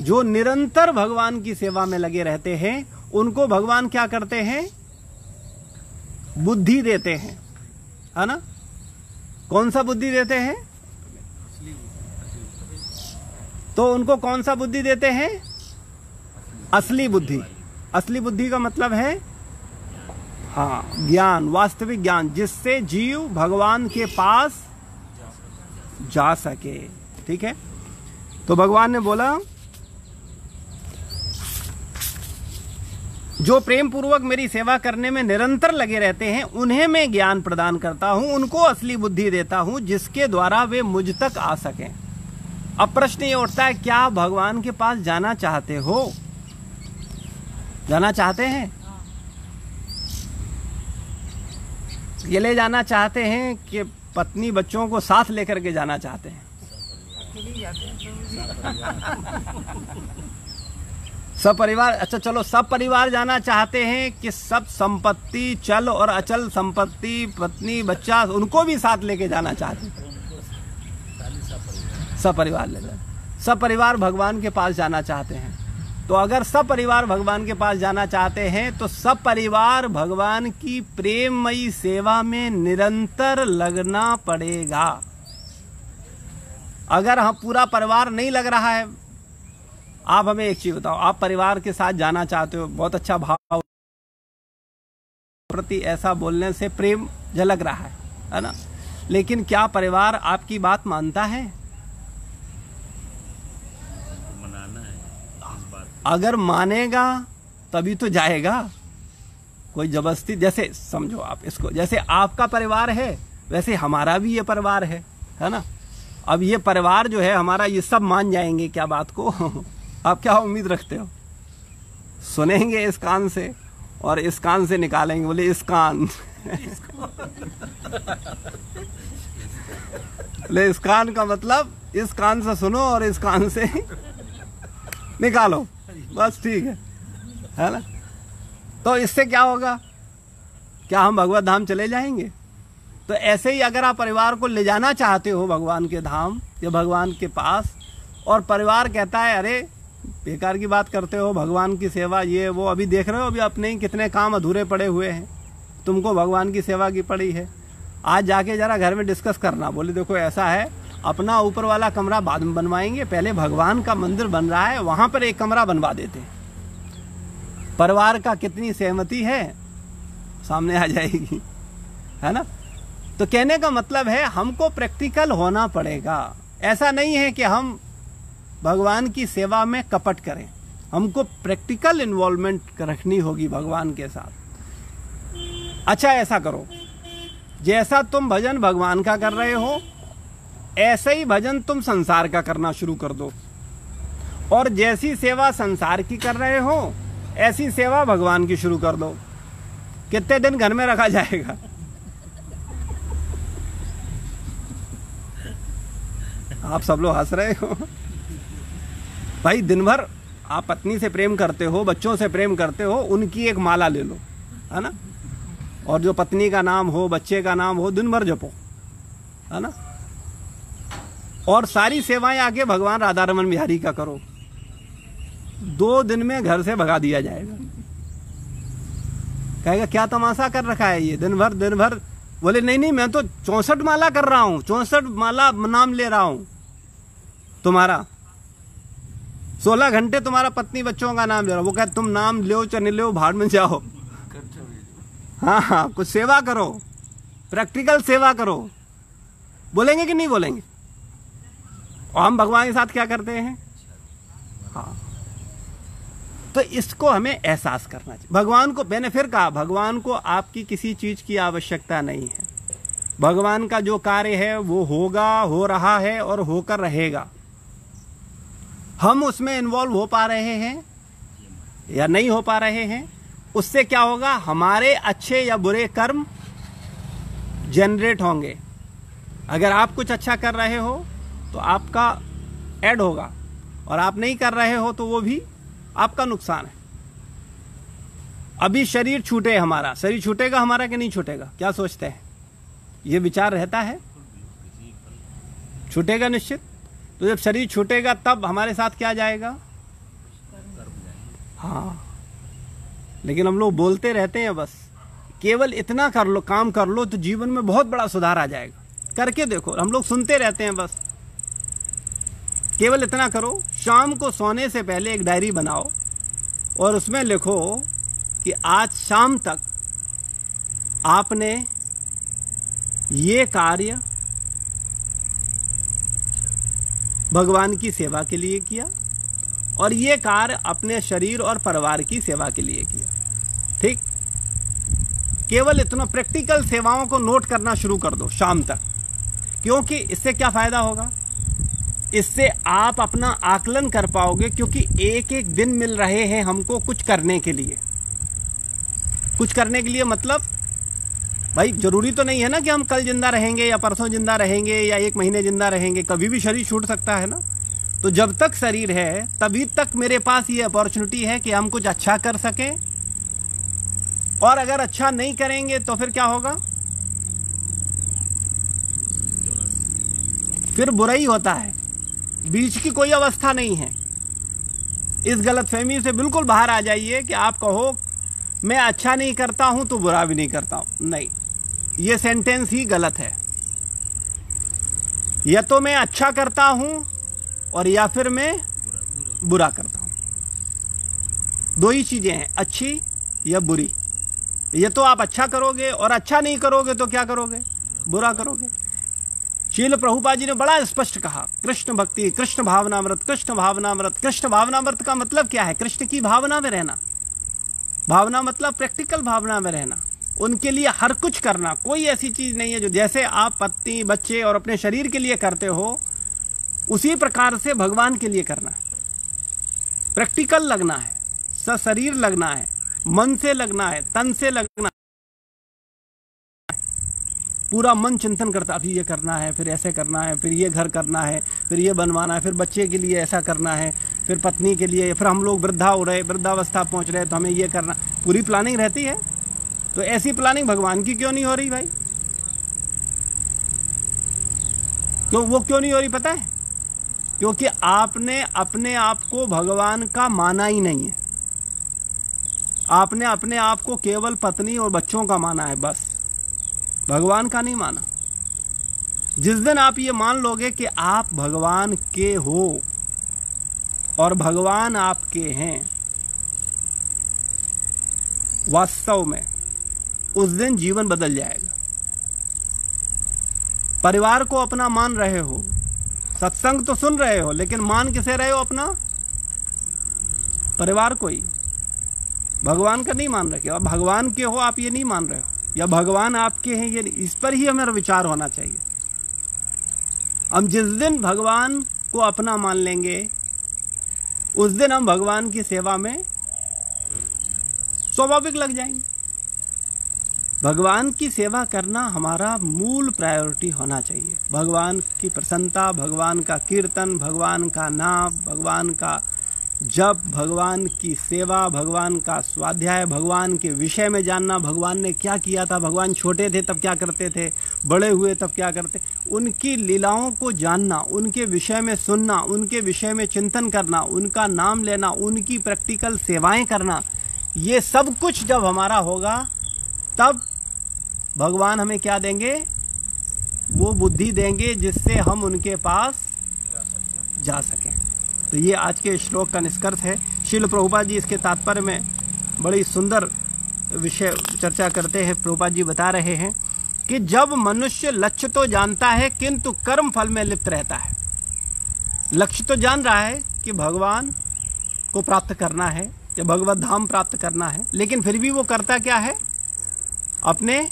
जो निरंतर भगवान की सेवा में लगे रहते हैं उनको भगवान क्या करते हैं? बुद्धि देते हैं, है ना। कौन सा बुद्धि देते हैं? तो उनको कौन सा बुद्धि देते हैं? असली बुद्धि। असली बुद्धि का मतलब है हाँ ज्ञान, वास्तविक ज्ञान, जिससे जीव भगवान के पास जा सके। ठीक है, तो भगवान ने बोला जो प्रेम पूर्वक मेरी सेवा करने में निरंतर लगे रहते हैं उन्हें मैं ज्ञान प्रदान करता हूं, उनको असली बुद्धि देता हूं जिसके द्वारा वे मुझ तक आ सकें। अब प्रश्न ये उठता है, क्या भगवान के पास जाना चाहते हो? जाना चाहते हैं? ये ले जाना चाहते हैं कि पत्नी बच्चों को साथ लेकर के जाना चाहते हैं? सब परिवार, अच्छा चलो सब परिवार जाना चाहते हैं कि सब संपत्ति, चल और अचल संपत्ति, पत्नी बच्चा, उनको भी साथ लेके जाना चाहते हैं? सब परिवार ले जाए। सब परिवार भगवान के पास जाना चाहते हैं। तो अगर सब परिवार भगवान के पास जाना चाहते हैं तो सब परिवार भगवान की प्रेममयी सेवा में निरंतर लगना पड़ेगा। अगर हम पूरा परिवार नहीं लग रहा है, आप हमें एक चीज बताओ, आप परिवार के साथ जाना चाहते हो, बहुत अच्छा भाव प्रति ऐसा बोलने से प्रेम झलक रहा है ना, लेकिन क्या परिवार आपकी बात मानता है? मनाना है इस बात। अगर मानेगा तभी तो जाएगा, कोई जबरदस्ती। जैसे समझो आप इसको, जैसे आपका परिवार है वैसे हमारा भी ये परिवार है ना। अब ये परिवार जो है हमारा, ये सब मान जाएंगे क्या बात को? आप क्या उम्मीद रखते हो? सुनेंगे इस कान से और इस कान से निकालेंगे, बोले इस कान बोले इस कान का मतलब इस कान से सुनो और इस कान से निकालो, बस ठीक है ना। तो इससे क्या होगा? क्या हम भगवत धाम चले जाएंगे? तो ऐसे ही अगर आप परिवार को ले जाना चाहते हो भगवान के धाम या भगवान के पास, और परिवार कहता है अरे बेकार की बात करते हो, भगवान की सेवा ये वो, अभी देख रहे हो अभी अपने ही कितने काम अधूरे पड़े हुए हैं, तुमको भगवान की सेवा की पड़ी है, आज जाके जरा घर में डिस्कस करना। बोले देखो ऐसा है, अपना ऊपर वाला कमरा बाद में बनवाएंगे, पहले भगवान का मंदिर बन रहा है वहां पर एक कमरा बनवा देते हैं। परिवार का कितनी सहमति है सामने आ जाएगी, है ना। तो कहने का मतलब है हमको प्रैक्टिकल होना पड़ेगा। ऐसा नहीं है कि हम भगवान की सेवा में कपट करें, हमको प्रैक्टिकल इन्वॉल्वमेंट रखनी होगी भगवान के साथ। अच्छा ऐसा करो, जैसा तुम भजन भगवान का कर रहे हो ऐसे ही भजन तुम संसार का करना शुरू कर दो, और जैसी सेवा संसार की कर रहे हो ऐसी सेवा भगवान की शुरू कर दो। कितने दिन घर में रखा जाएगा? आप सब लोग हंस रहे हो भाई। दिन भर आप पत्नी से प्रेम करते हो, बच्चों से प्रेम करते हो, उनकी एक माला ले लो, है ना, और जो पत्नी का नाम हो, बच्चे का नाम हो, दिन भर जपो, है ना। और सारी सेवाएं आके भगवान राधा रमन बिहारी का करो। 2 दिन में घर से भगा दिया जाएगा। कहेगा क्या तमाशा कर रखा है ये, दिन भर। बोले नहीं मैं तो 64 माला कर रहा हूं, 64 माला नाम ले रहा हूं तुम्हारा, 16 घंटे तुम्हारा पत्नी बच्चों का नाम ले रहा हूं। वो कहते तुम नाम लो चाहे नहीं लो, भाड़ में जाओ। हाँ, कुछ सेवा करो, प्रैक्टिकल सेवा करो। बोलेंगे कि नहीं बोलेंगे? और हम भगवान के साथ क्या करते हैं? हाँ, तो इसको हमें एहसास करना चाहिए। भगवान को, मैंने फिर कहा, भगवान को आपकी किसी चीज की आवश्यकता नहीं है। भगवान का जो कार्य है वो होगा, हो रहा है और होकर रहेगा। हम उसमें इन्वॉल्व हो पा रहे हैं या नहीं हो पा रहे हैं, उससे क्या होगा? हमारे अच्छे या बुरे कर्म जनरेट होंगे। अगर आप कुछ अच्छा कर रहे हो तो आपका ऐड होगा, और आप नहीं कर रहे हो तो वो भी आपका नुकसान है। अभी शरीर छूटे हमारा, शरीर छूटेगा हमारा कि नहीं छूटेगा, क्या सोचते हैं? ये विचार रहता है? छूटेगा निश्चित। तो जब शरीर छूटेगा तब हमारे साथ क्या जाएगा? हाँ, लेकिन हम लोग बोलते रहते हैं बस, केवल इतना कर लो, काम कर लो तो जीवन में बहुत बड़ा सुधार आ जाएगा। करके देखो, हम लोग सुनते रहते हैं बस। केवल इतना करो, शाम को सोने से पहले एक डायरी बनाओ और उसमें लिखो कि आज शाम तक आपने ये कार्य भगवान की सेवा के लिए किया और ये कार्य अपने शरीर और परिवार की सेवा के लिए किया। ठीक, केवल इतना प्रैक्टिकल सेवाओं को नोट करना शुरू कर दो शाम तक। क्योंकि इससे क्या फायदा होगा? इससे आप अपना आकलन कर पाओगे, क्योंकि एक एक दिन मिल रहे हैं हमको कुछ करने के लिए। कुछ करने के लिए मतलब भाई जरूरी तो नहीं है ना कि हम कल जिंदा रहेंगे या परसों जिंदा रहेंगे या 1 महीने जिंदा रहेंगे, कभी भी शरीर छूट सकता है ना। तो जब तक शरीर है तभी तक मेरे पास ये अपॉर्चुनिटी है कि हम कुछ अच्छा कर सकें, और अगर अच्छा नहीं करेंगे तो फिर क्या होगा? फिर बुरा ही होता है, बीच की कोई अवस्था नहीं है। इस गलतफहमी से बिल्कुल बाहर आ जाइए कि आप कहो मैं अच्छा नहीं करता हूं तो बुरा भी नहीं करता हूं। नहीं, ये सेंटेंस ही गलत है। या तो मैं अच्छा करता हूं और या फिर मैं बुरा करता हूं। दो ही चीजें हैं, अच्छी या बुरी। ये तो आप अच्छा करोगे और अच्छा नहीं करोगे तो क्या करोगे? बुरा करोगे। शील प्रभुपाद जी ने बड़ा स्पष्ट कहा, कृष्ण भक्ति, कृष्ण भावनामृत, कृष्ण भावनामृत। कृष्ण भावनामृत का मतलब क्या है? कृष्ण की भावना में रहना। भावना मतलब प्रैक्टिकल भावना में रहना, उनके लिए हर कुछ करना। कोई ऐसी चीज नहीं है जो जैसे आप पत्नी, बच्चे और अपने शरीर के लिए करते हो, उसी प्रकार से भगवान के लिए करना है। प्रैक्टिकल लगना है, सशरीर लगना है, मन से लगना है, तन से लगना है। पूरा मन चिंतन करता, अभी ये करना है, फिर ऐसे करना है, फिर ये घर करना है, फिर ये बनवाना है, फिर बच्चे के लिए ऐसा करना है, फिर पत्नी के लिए, फिर हम लोग वृद्धावस्था पहुंच रहे तो हमें ये करना। पूरी प्लानिंग रहती है। तो ऐसी प्लानिंग भगवान की क्यों नहीं हो रही भाई? तो वो क्यों नहीं हो रही पता है? क्योंकि आपने अपने आप को भगवान का माना ही नहीं है। आपने अपने आप को केवल पत्नी और बच्चों का माना है, बस भगवान का नहीं माना। जिस दिन आप ये मान लोगे कि आप भगवान के हो और भगवान आपके हैं वास्तव में, उस दिन जीवन बदल जाएगा। परिवार को अपना मान रहे हो, सत्संग तो सुन रहे हो, लेकिन मान किसे रहे हो? अपना परिवार को ही, भगवान का नहीं मान रहे हो। अब भगवान के हो आप ये नहीं मान रहे हो, या भगवान आपके हैं ये, इस पर ही हमारा विचार होना चाहिए। हम जिस दिन भगवान को अपना मान लेंगे, उस दिन हम भगवान की सेवा में स्वाभाविक लग जाएंगे। भगवान की सेवा करना हमारा मूल प्रायोरिटी होना चाहिए। भगवान की प्रसन्नता, भगवान का कीर्तन, भगवान का नाम, भगवान का जप, भगवान की सेवा, भगवान का स्वाध्याय, भगवान के विषय में जानना, भगवान ने क्या किया था, भगवान छोटे थे तब क्या करते थे, बड़े हुए तब क्या करते, उनकी लीलाओं को जानना, उनके विषय में सुनना, उनके विषय में चिंतन करना, उनका नाम लेना, उनकी प्रैक्टिकल सेवाएं करना, ये सब कुछ जब हमारा होगा तब भगवान हमें क्या देंगे? वो बुद्धि देंगे जिससे हम उनके पास जा सकें। तो ये आज के श्लोक का निष्कर्ष है। श्रील प्रभुपाद जी इसके तात्पर्य में बड़ी सुंदर विषय चर्चा करते हैं। प्रभुपाद जी बता रहे हैं कि जब मनुष्य लक्ष्य तो जानता है किंतु कर्म फल में लिप्त रहता है। लक्ष्य तो जान रहा है कि भगवान को प्राप्त करना है या भगवत धाम प्राप्त करना है, लेकिन फिर भी वो करता क्या है? अपने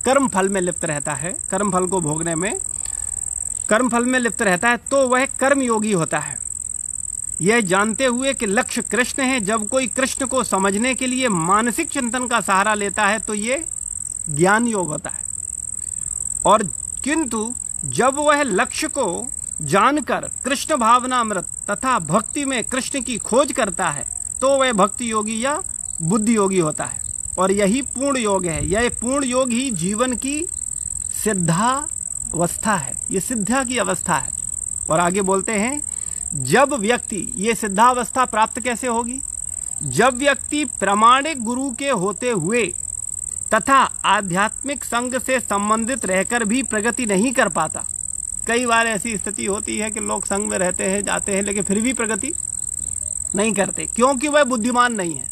कर्म फल में लिप्त रहता है। कर्म फल को भोगने में, कर्म फल में लिप्त रहता है, तो वह कर्म योगी होता है। यह जानते हुए कि लक्ष्य कृष्ण है, जब कोई कृष्ण को समझने के लिए मानसिक चिंतन का सहारा लेता है तो ये ज्ञान योग होता है। और किंतु जब वह लक्ष्य को जानकर कृष्ण भावना अमृत तथा भक्ति में कृष्ण की खोज करता है तो वह भक्ति योगी या बुद्धि योगी होता है। और यही पूर्ण योग है। यह पूर्ण योग ही जीवन की सिद्धावस्था है। ये सिद्धा की अवस्था है। और आगे बोलते हैं, जब व्यक्ति, ये सिद्धावस्था प्राप्त कैसे होगी? जब व्यक्ति प्रामाणिक गुरु के होते हुए तथा आध्यात्मिक संग से संबंधित रहकर भी प्रगति नहीं कर पाता। कई बार ऐसी स्थिति होती है कि लोग संग में रहते हैं, जाते हैं, लेकिन फिर भी प्रगति नहीं करते, क्योंकि वह बुद्धिमान नहीं है।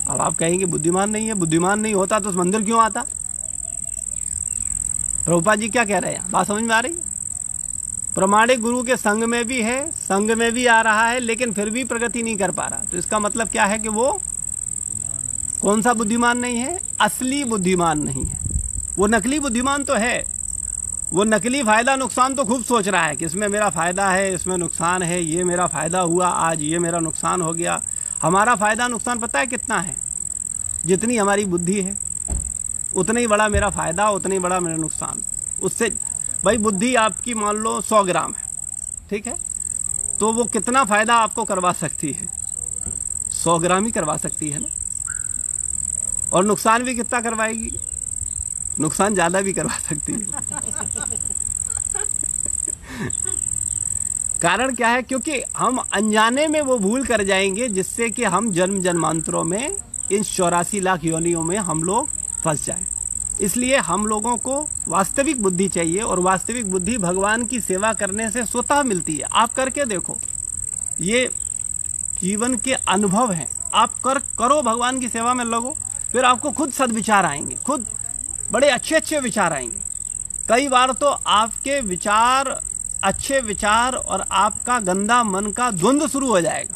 अब आप कहेंगे बुद्धिमान नहीं है, बुद्धिमान नहीं होता तो उस मंदिर क्यों आता? प्रभुपाद जी क्या कह रहे हैं, बात समझ में आ रही? प्रामाणिक गुरु के संग में भी है, संग में भी आ रहा है, लेकिन फिर भी प्रगति नहीं कर पा रहा। तो इसका मतलब क्या है कि वो कौन सा बुद्धिमान नहीं है? असली बुद्धिमान नहीं है। वो नकली बुद्धिमान तो है। वो नकली फायदा नुकसान तो खूब सोच रहा है कि इसमें मेरा फायदा है, इसमें नुकसान है, ये मेरा फायदा हुआ आज, ये मेरा नुकसान हो गया। हमारा फायदा नुकसान पता है कितना है? जितनी हमारी बुद्धि है उतना ही बड़ा मेरा फायदा, उतना ही बड़ा मेरा नुकसान। उससे भाई बुद्धि आपकी मान लो 100 ग्राम है, ठीक है, तो वो कितना फायदा आपको करवा सकती है? 100 ग्राम ही करवा सकती है ना। और नुकसान भी कितना करवाएगी? नुकसान ज्यादा भी करवा सकती है। कारण क्या है? क्योंकि हम अनजाने में वो भूल कर जाएंगे जिससे कि हम जन्म जन्मांतरों में इन 84 लाख योनियों में हम लोग फंस जाएं। इसलिए हम लोगों को वास्तविक बुद्धि चाहिए, और वास्तविक बुद्धि भगवान की सेवा करने से स्वतः मिलती है। आप करके देखो, ये जीवन के अनुभव हैं। आप करो, भगवान की सेवा में लगो, फिर आपको खुद सद्विचार आएंगे, खुद बड़े अच्छे अच्छे विचार आएंगे। कई बार तो आपके विचार, अच्छे विचार और आपका गंदा मन का द्वंद्व शुरू हो जाएगा,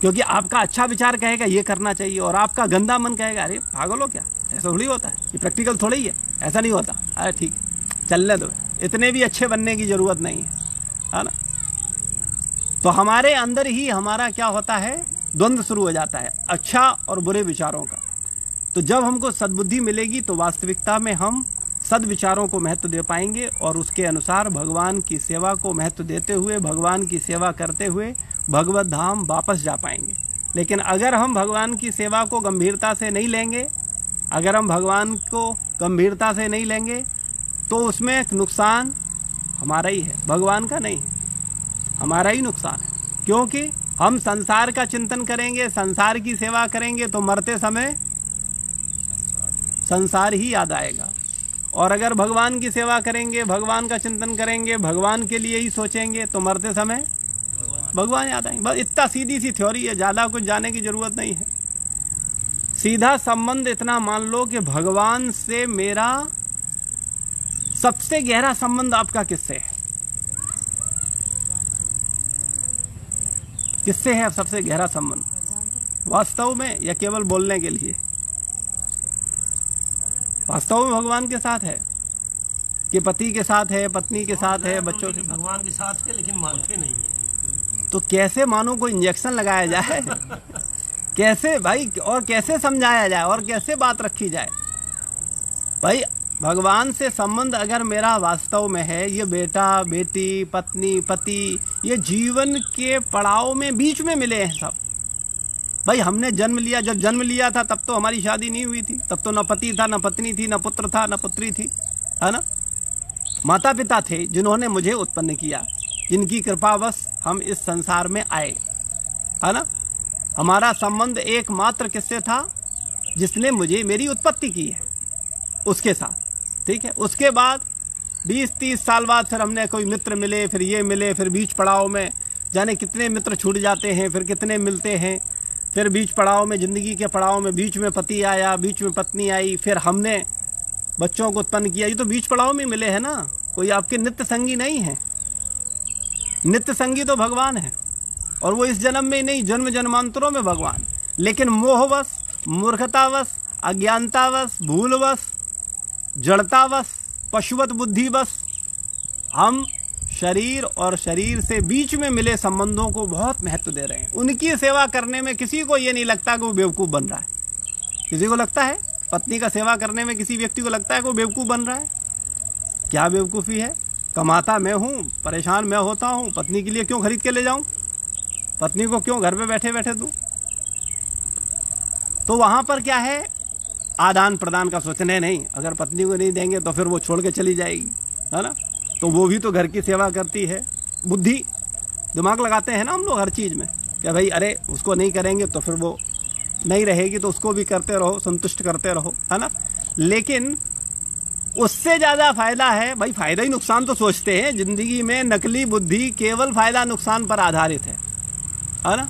क्योंकि आपका अच्छा विचार कहेगा ये करना चाहिए, और आपका गंदा मन कहेगा अरे पागल हो क्या, ऐसा थोड़ी होता है, ये प्रैक्टिकल थोड़ी ही है, ऐसा नहीं होता। अरे ठीक, चलने दो, इतने भी अच्छे बनने की जरूरत नहीं है ना। तो हमारे अंदर ही हमारा क्या होता है? द्वंद्व शुरू हो जाता है अच्छा और बुरे विचारों का। तो जब हमको सद्बुद्धि मिलेगी तो वास्तविकता में हम सद्विचारों को महत्व दे पाएंगे, और उसके अनुसार भगवान की सेवा को महत्व देते हुए, भगवान की सेवा करते हुए भगवत धाम वापस जा पाएंगे। लेकिन अगर हम भगवान की सेवा को गंभीरता से नहीं लेंगे, अगर हम भगवान को गंभीरता से नहीं लेंगे, तो उसमें एक नुकसान हमारा ही है, भगवान का नहीं, हमारा ही नुकसान है। क्योंकि हम संसार का चिंतन करेंगे, संसार की सेवा करेंगे, तो मरते समय संसार ही याद आएगा। और अगर भगवान की सेवा करेंगे, भगवान का चिंतन करेंगे, भगवान के लिए ही सोचेंगे, तो मरते समय भगवान याद आएंगे। बस इतना सीधी सी थ्योरी है, ज़्यादा कुछ जाने की जरूरत नहीं है। सीधा संबंध इतना मान लो कि भगवान से मेरा सबसे गहरा संबंध आपका किससे है? किससे है सबसे गहरा संबंध? वास्तव में या केवल बोलने के लिए? वास्तव में भगवान के साथ है कि पति के साथ है, पत्नी के साथ है, बच्चों के साथ? भगवान के साथ है, लेकिन मानते नहीं है। तो कैसे मानो? कोई इंजेक्शन लगाया जाए? कैसे भाई? और कैसे समझाया जाए? और कैसे बात रखी जाए? भाई भगवान से संबंध अगर मेरा वास्तव में है, ये बेटा बेटी, पत्नी पति, ये जीवन के पड़ाव में बीच में मिले हैं सब। भाई हमने जन्म लिया, जब जन्म लिया था तब तो हमारी शादी नहीं हुई थी, तब तो न पति था, न पत्नी थी, न पुत्र था, न पुत्री थी, है ना। माता पिता थे जिन्होंने मुझे उत्पन्न किया, जिनकी कृपावश हम इस संसार में आए, है ना। हमारा संबंध एकमात्र किससे था? जिसने मुझे, मेरी उत्पत्ति की है, उसके साथ, ठीक है। उसके बाद 20-30 साल बाद फिर हमने कोई मित्र मिले, फिर ये मिले, फिर बीच पड़ाव में जाने कितने मित्र छूट जाते हैं, फिर कितने मिलते हैं, फिर बीच पड़ाव में, जिंदगी के पड़ाव में बीच में पति आया, बीच में पत्नी आई, फिर हमने बच्चों को उत्पन्न किया। ये तो बीच पड़ाव में मिले हैं ना, कोई आपके नित्य संगी नहीं है। नित्य संगी तो भगवान है, और वो इस जन्म में ही नहीं, जन्म जन्मांतरों में भगवान। लेकिन मोहवश, मूर्खतावश, अज्ञानतावश, भूलवश, जड़तावश, पशुवत बुद्धिवश हम शरीर और शरीर से बीच में मिले संबंधों को बहुत महत्व दे रहे हैं। उनकी सेवा करने में किसी को ये नहीं लगता कि वो बेवकूफ़ बन रहा है। किसी को लगता है पत्नी का सेवा करने में, किसी व्यक्ति को लगता है कि वो बेवकूफ़ बन रहा है? क्या बेवकूफ़ी है? कमाता मैं हूँ, परेशान मैं होता हूँ, पत्नी के लिए क्यों खरीद के ले जाऊँ, पत्नी को क्यों घर पे बैठे बैठे दूँ। तो वहाँ पर क्या है, आदान प्रदान का सोचने नहीं, अगर पत्नी को नहीं देंगे तो फिर वो छोड़ के चली जाएगी, है ना। तो वो भी तो घर की सेवा करती है। बुद्धि दिमाग लगाते हैं ना हम लोग हर चीज़ में, कि भाई अरे उसको नहीं करेंगे तो फिर वो नहीं रहेगी, तो उसको भी करते रहो, संतुष्ट करते रहो, है ना। लेकिन उससे ज़्यादा फायदा है, भाई फायदा ही नुकसान तो सोचते हैं जिंदगी में, नकली बुद्धि केवल फायदा नुकसान पर आधारित है ना।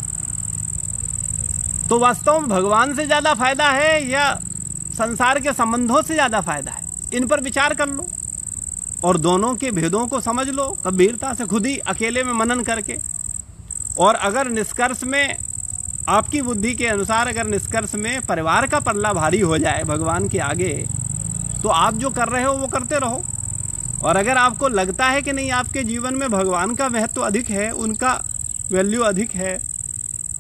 तो वास्तव में भगवान से ज़्यादा फायदा है या संसार के संबंधों से ज़्यादा फायदा है, इन पर विचार कर लो और दोनों के भेदों को समझ लो गंभीरता से, खुद ही अकेले में मनन करके। और अगर निष्कर्ष में आपकी बुद्धि के अनुसार, अगर निष्कर्ष में परिवार का पल्ला भारी हो जाए भगवान के आगे, तो आप जो कर रहे हो वो करते रहो। और अगर आपको लगता है कि नहीं आपके जीवन में भगवान का महत्व अधिक है, उनका वैल्यू अधिक है,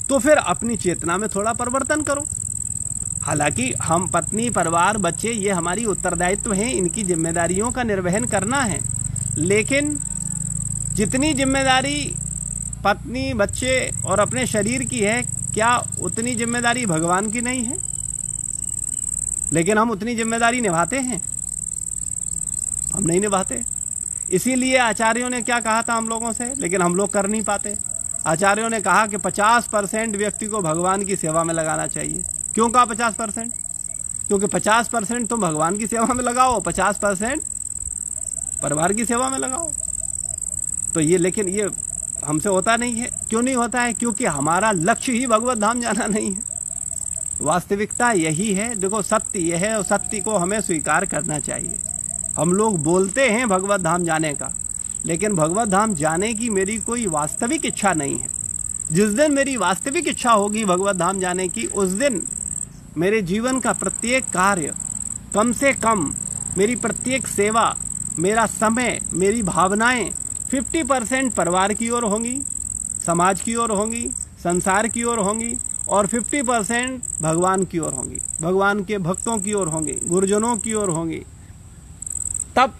तो फिर अपनी चेतना में थोड़ा परिवर्तन करो। हालांकि हम पत्नी, परिवार, बच्चे, ये हमारी उत्तरदायित्व हैं, इनकी जिम्मेदारियों का निर्वहन करना है। लेकिन जितनी जिम्मेदारी पत्नी, बच्चे और अपने शरीर की है, क्या उतनी जिम्मेदारी भगवान की नहीं है? लेकिन हम उतनी जिम्मेदारी निभाते हैं? हम नहीं निभाते। इसीलिए आचार्यों ने क्या कहा था हम लोगों से, लेकिन हम लोग कर नहीं पाते। आचार्यों ने कहा कि 50% व्यक्ति को भगवान की सेवा में लगाना चाहिए। क्यों कहा 50%? क्योंकि 50% तुम भगवान की सेवा में लगाओ, 50% परिवार की सेवा में लगाओ। तो ये, लेकिन ये हमसे होता नहीं है। क्यों नहीं होता है? क्योंकि हमारा लक्ष्य ही भगवत धाम जाना नहीं है। वास्तविकता यही है। देखो, सत्य यह है और सत्य को हमें स्वीकार करना चाहिए। हम लोग बोलते हैं भगवत धाम जाने का, लेकिन भगवत धाम जाने की मेरी कोई वास्तविक इच्छा नहीं है। जिस दिन मेरी वास्तविक इच्छा होगी भगवत धाम जाने की, उस दिन मेरे जीवन का प्रत्येक कार्य, कम से कम मेरी प्रत्येक सेवा, मेरा समय, मेरी भावनाएं 50% परिवार की ओर होंगी, समाज की ओर होंगी, संसार की ओर होंगी, और 50% भगवान की ओर होंगी, भगवान के भक्तों की ओर होंगी, गुरुजनों की ओर होंगी। तब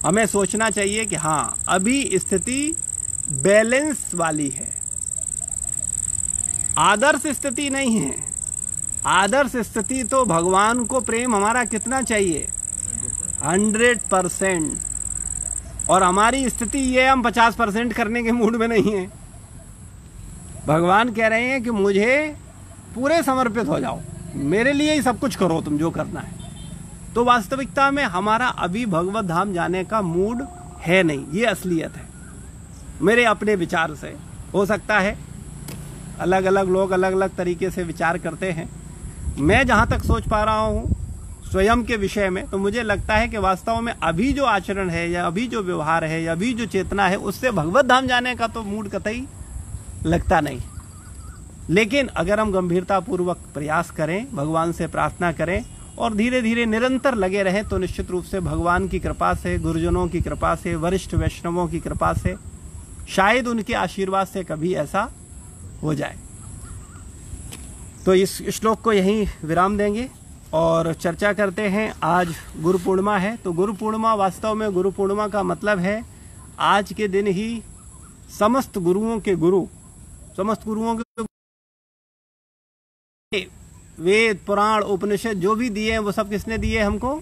हमें सोचना चाहिए कि हाँ, अभी स्थिति बैलेंस वाली है, आदर्श स्थिति नहीं है। आदर्श स्थिति तो भगवान को प्रेम हमारा कितना चाहिए? 100%। और हमारी स्थिति ये, हम 50% करने के मूड में नहीं है। भगवान कह रहे हैं कि मुझे पूरे समर्पित हो जाओ, मेरे लिए ही सब कुछ करो तुम जो करना है। तो वास्तविकता में हमारा अभी भगवत धाम जाने का मूड है नहीं, ये असलियत है मेरे अपने विचार से। हो सकता है अलग अलग लोग अलग अलग तरीके से विचार करते हैं। मैं जहाँ तक सोच पा रहा हूँ स्वयं के विषय में, तो मुझे लगता है कि वास्तव में अभी जो आचरण है या अभी जो व्यवहार है या अभी जो चेतना है, उससे भगवत धाम जाने का तो मूड कतई लगता नहीं। लेकिन अगर हम गंभीरतापूर्वक प्रयास करें, भगवान से प्रार्थना करें और धीरे धीरे निरंतर लगे रहें, तो निश्चित रूप से भगवान की कृपा से, गुरुजनों की कृपा से, वरिष्ठ वैष्णवों की कृपा से, शायद उनके आशीर्वाद से कभी ऐसा हो जाए। तो इस श्लोक को यहीं विराम देंगे और चर्चा करते हैं। आज गुरु पूर्णिमा है, तो गुरु पूर्णिमा, वास्तव में गुरु पूर्णिमा का मतलब है आज के दिन ही समस्त गुरुओं के गुरु, समस्त गुरुओं के वेद, पुराण, उपनिषद जो भी दिए हैं वो सब किसने दिए हमको?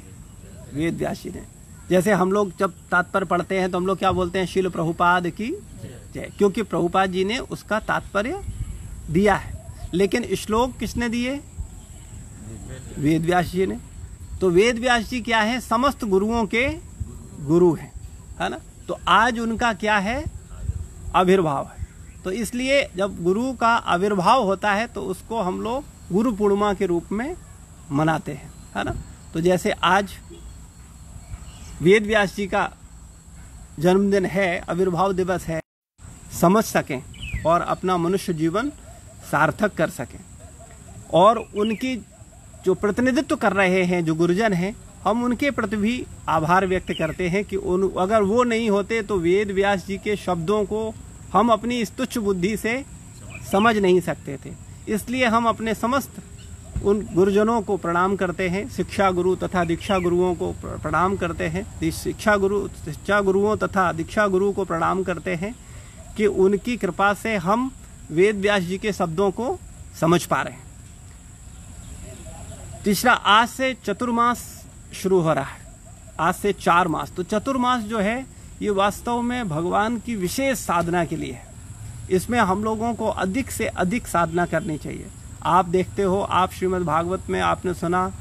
वेद व्यास जी ने। जैसे हम लोग जब तात्पर्य पढ़ते हैं तो हम लोग क्या बोलते हैं? शील प्रभुपाद की जय, क्योंकि प्रभुपाद जी ने उसका तात्पर्य दिया है। लेकिन श्लोक किसने दिए? वेद व्यास जी ने। तो वेद व्यास जी क्या है? समस्त गुरुओं के गुरु हैं, है ना। तो आज उनका क्या है? आविर्भाव है। तो इसलिए जब गुरु का आविर्भाव होता है तो उसको हम लोग गुरु पूर्णिमा के रूप में मनाते हैं, है ना। तो जैसे आज वेद व्यास जी का जन्मदिन है, आविर्भाव दिवस है, समझ सकें और अपना मनुष्य जीवन सार्थक कर सकें। और उनकी जो प्रतिनिधित्व कर रहे हैं, जो गुरुजन हैं, हम उनके प्रति भी आभार व्यक्त करते हैं कि अगर वो नहीं होते तो वेद व्यास जी के शब्दों को हम अपनी इस तुच्छ बुद्धि से समझ नहीं सकते थे। इसलिए हम अपने समस्त उन गुरुजनों को प्रणाम करते हैं, शिक्षा गुरु तथा दीक्षा गुरुओं को प्रणाम करते हैं, शिक्षा गुरुओं तथा दीक्षा गुरु को प्रणाम करते हैं कि उनकी कृपा से हम वेद व्यास जी के शब्दों को समझ पा रहे हैं। तीसरा, आज से चतुर्मास शुरू हो रहा है, आज से 4 मास। तो चतुर्मास जो है ये वास्तव में भगवान की विशेष साधना के लिए है। इसमें हम लोगों को अधिक से अधिक साधना करनी चाहिए। आप देखते हो, आप श्रीमद् भागवत में आपने सुना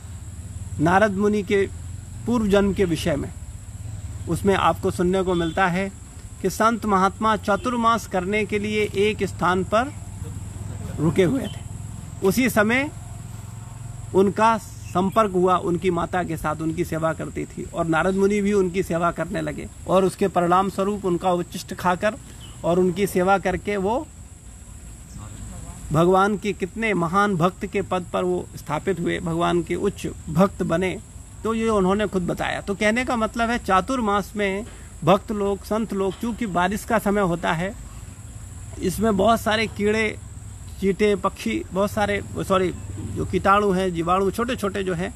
नारद मुनि के पूर्व जन्म के विषय में, उसमें आपको सुनने को मिलता है कि संत महात्मा चतुर्मास करने के लिए एक स्थान पर रुके हुए थे। उसी समय उनका संपर्क हुआ उनकी माता के साथ, उनकी सेवा करती थी, और नारद मुनि भी उनकी सेवा करने लगे, और उसके परिणाम स्वरूप उनका उच्चिष्ट खाकर और उनकी सेवा करके वो भगवान के कितने महान भक्त के पद पर वो स्थापित हुए, भगवान के उच्च भक्त बने। तो ये उन्होंने खुद बताया। तो कहने का मतलब है चातुर्मास में भक्त लोग, संत लोग, चूंकि बारिश का समय होता है, इसमें बहुत सारे कीड़े चींटे पक्षी, बहुत सारे जो कीटाणु हैं, जीवाणु, छोटे छोटे जो हैं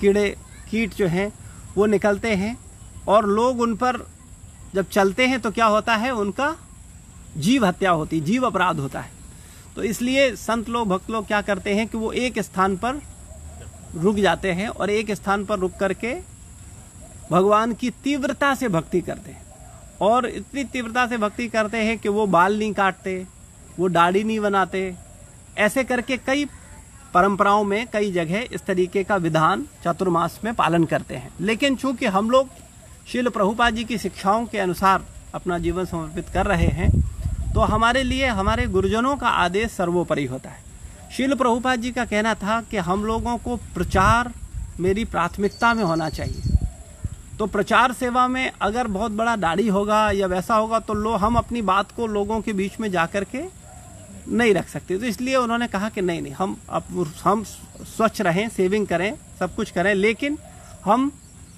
कीड़े कीट जो हैं वो निकलते हैं, और लोग उन पर जब चलते हैं तो क्या होता है, उनका जीव हत्या होती है, जीव अपराध होता है। तो इसलिए संत लोग, भक्त लोग क्या करते हैं कि वो एक स्थान पर रुक जाते हैं, और एक स्थान पर रुक करके भगवान की तीव्रता से भक्ति करते हैं, और इतनी तीव्रता से भक्ति करते हैं कि वो बाल नहीं काटते, वो दाढ़ी नहीं बनाते। ऐसे करके कई परंपराओं में कई जगह इस तरीके का विधान चातुर्मास में पालन करते हैं। लेकिन चूंकि हम लोग श्रील प्रभुपाद जी की शिक्षाओं के अनुसार अपना जीवन समर्पित कर रहे हैं, तो हमारे लिए हमारे गुरुजनों का आदेश सर्वोपरि होता है। श्रील प्रभुपाद जी का कहना था कि हम लोगों को प्रचार मेरी प्राथमिकता में होना चाहिए। तो प्रचार सेवा में अगर बहुत बड़ा दाढ़ी होगा या वैसा होगा तो हम अपनी बात को लोगों के बीच में जाकर के नहीं रख सकते। तो इसलिए उन्होंने कहा कि नहीं, हम स्वच्छ रहें, सेविंग करें, सब कुछ करें, लेकिन हम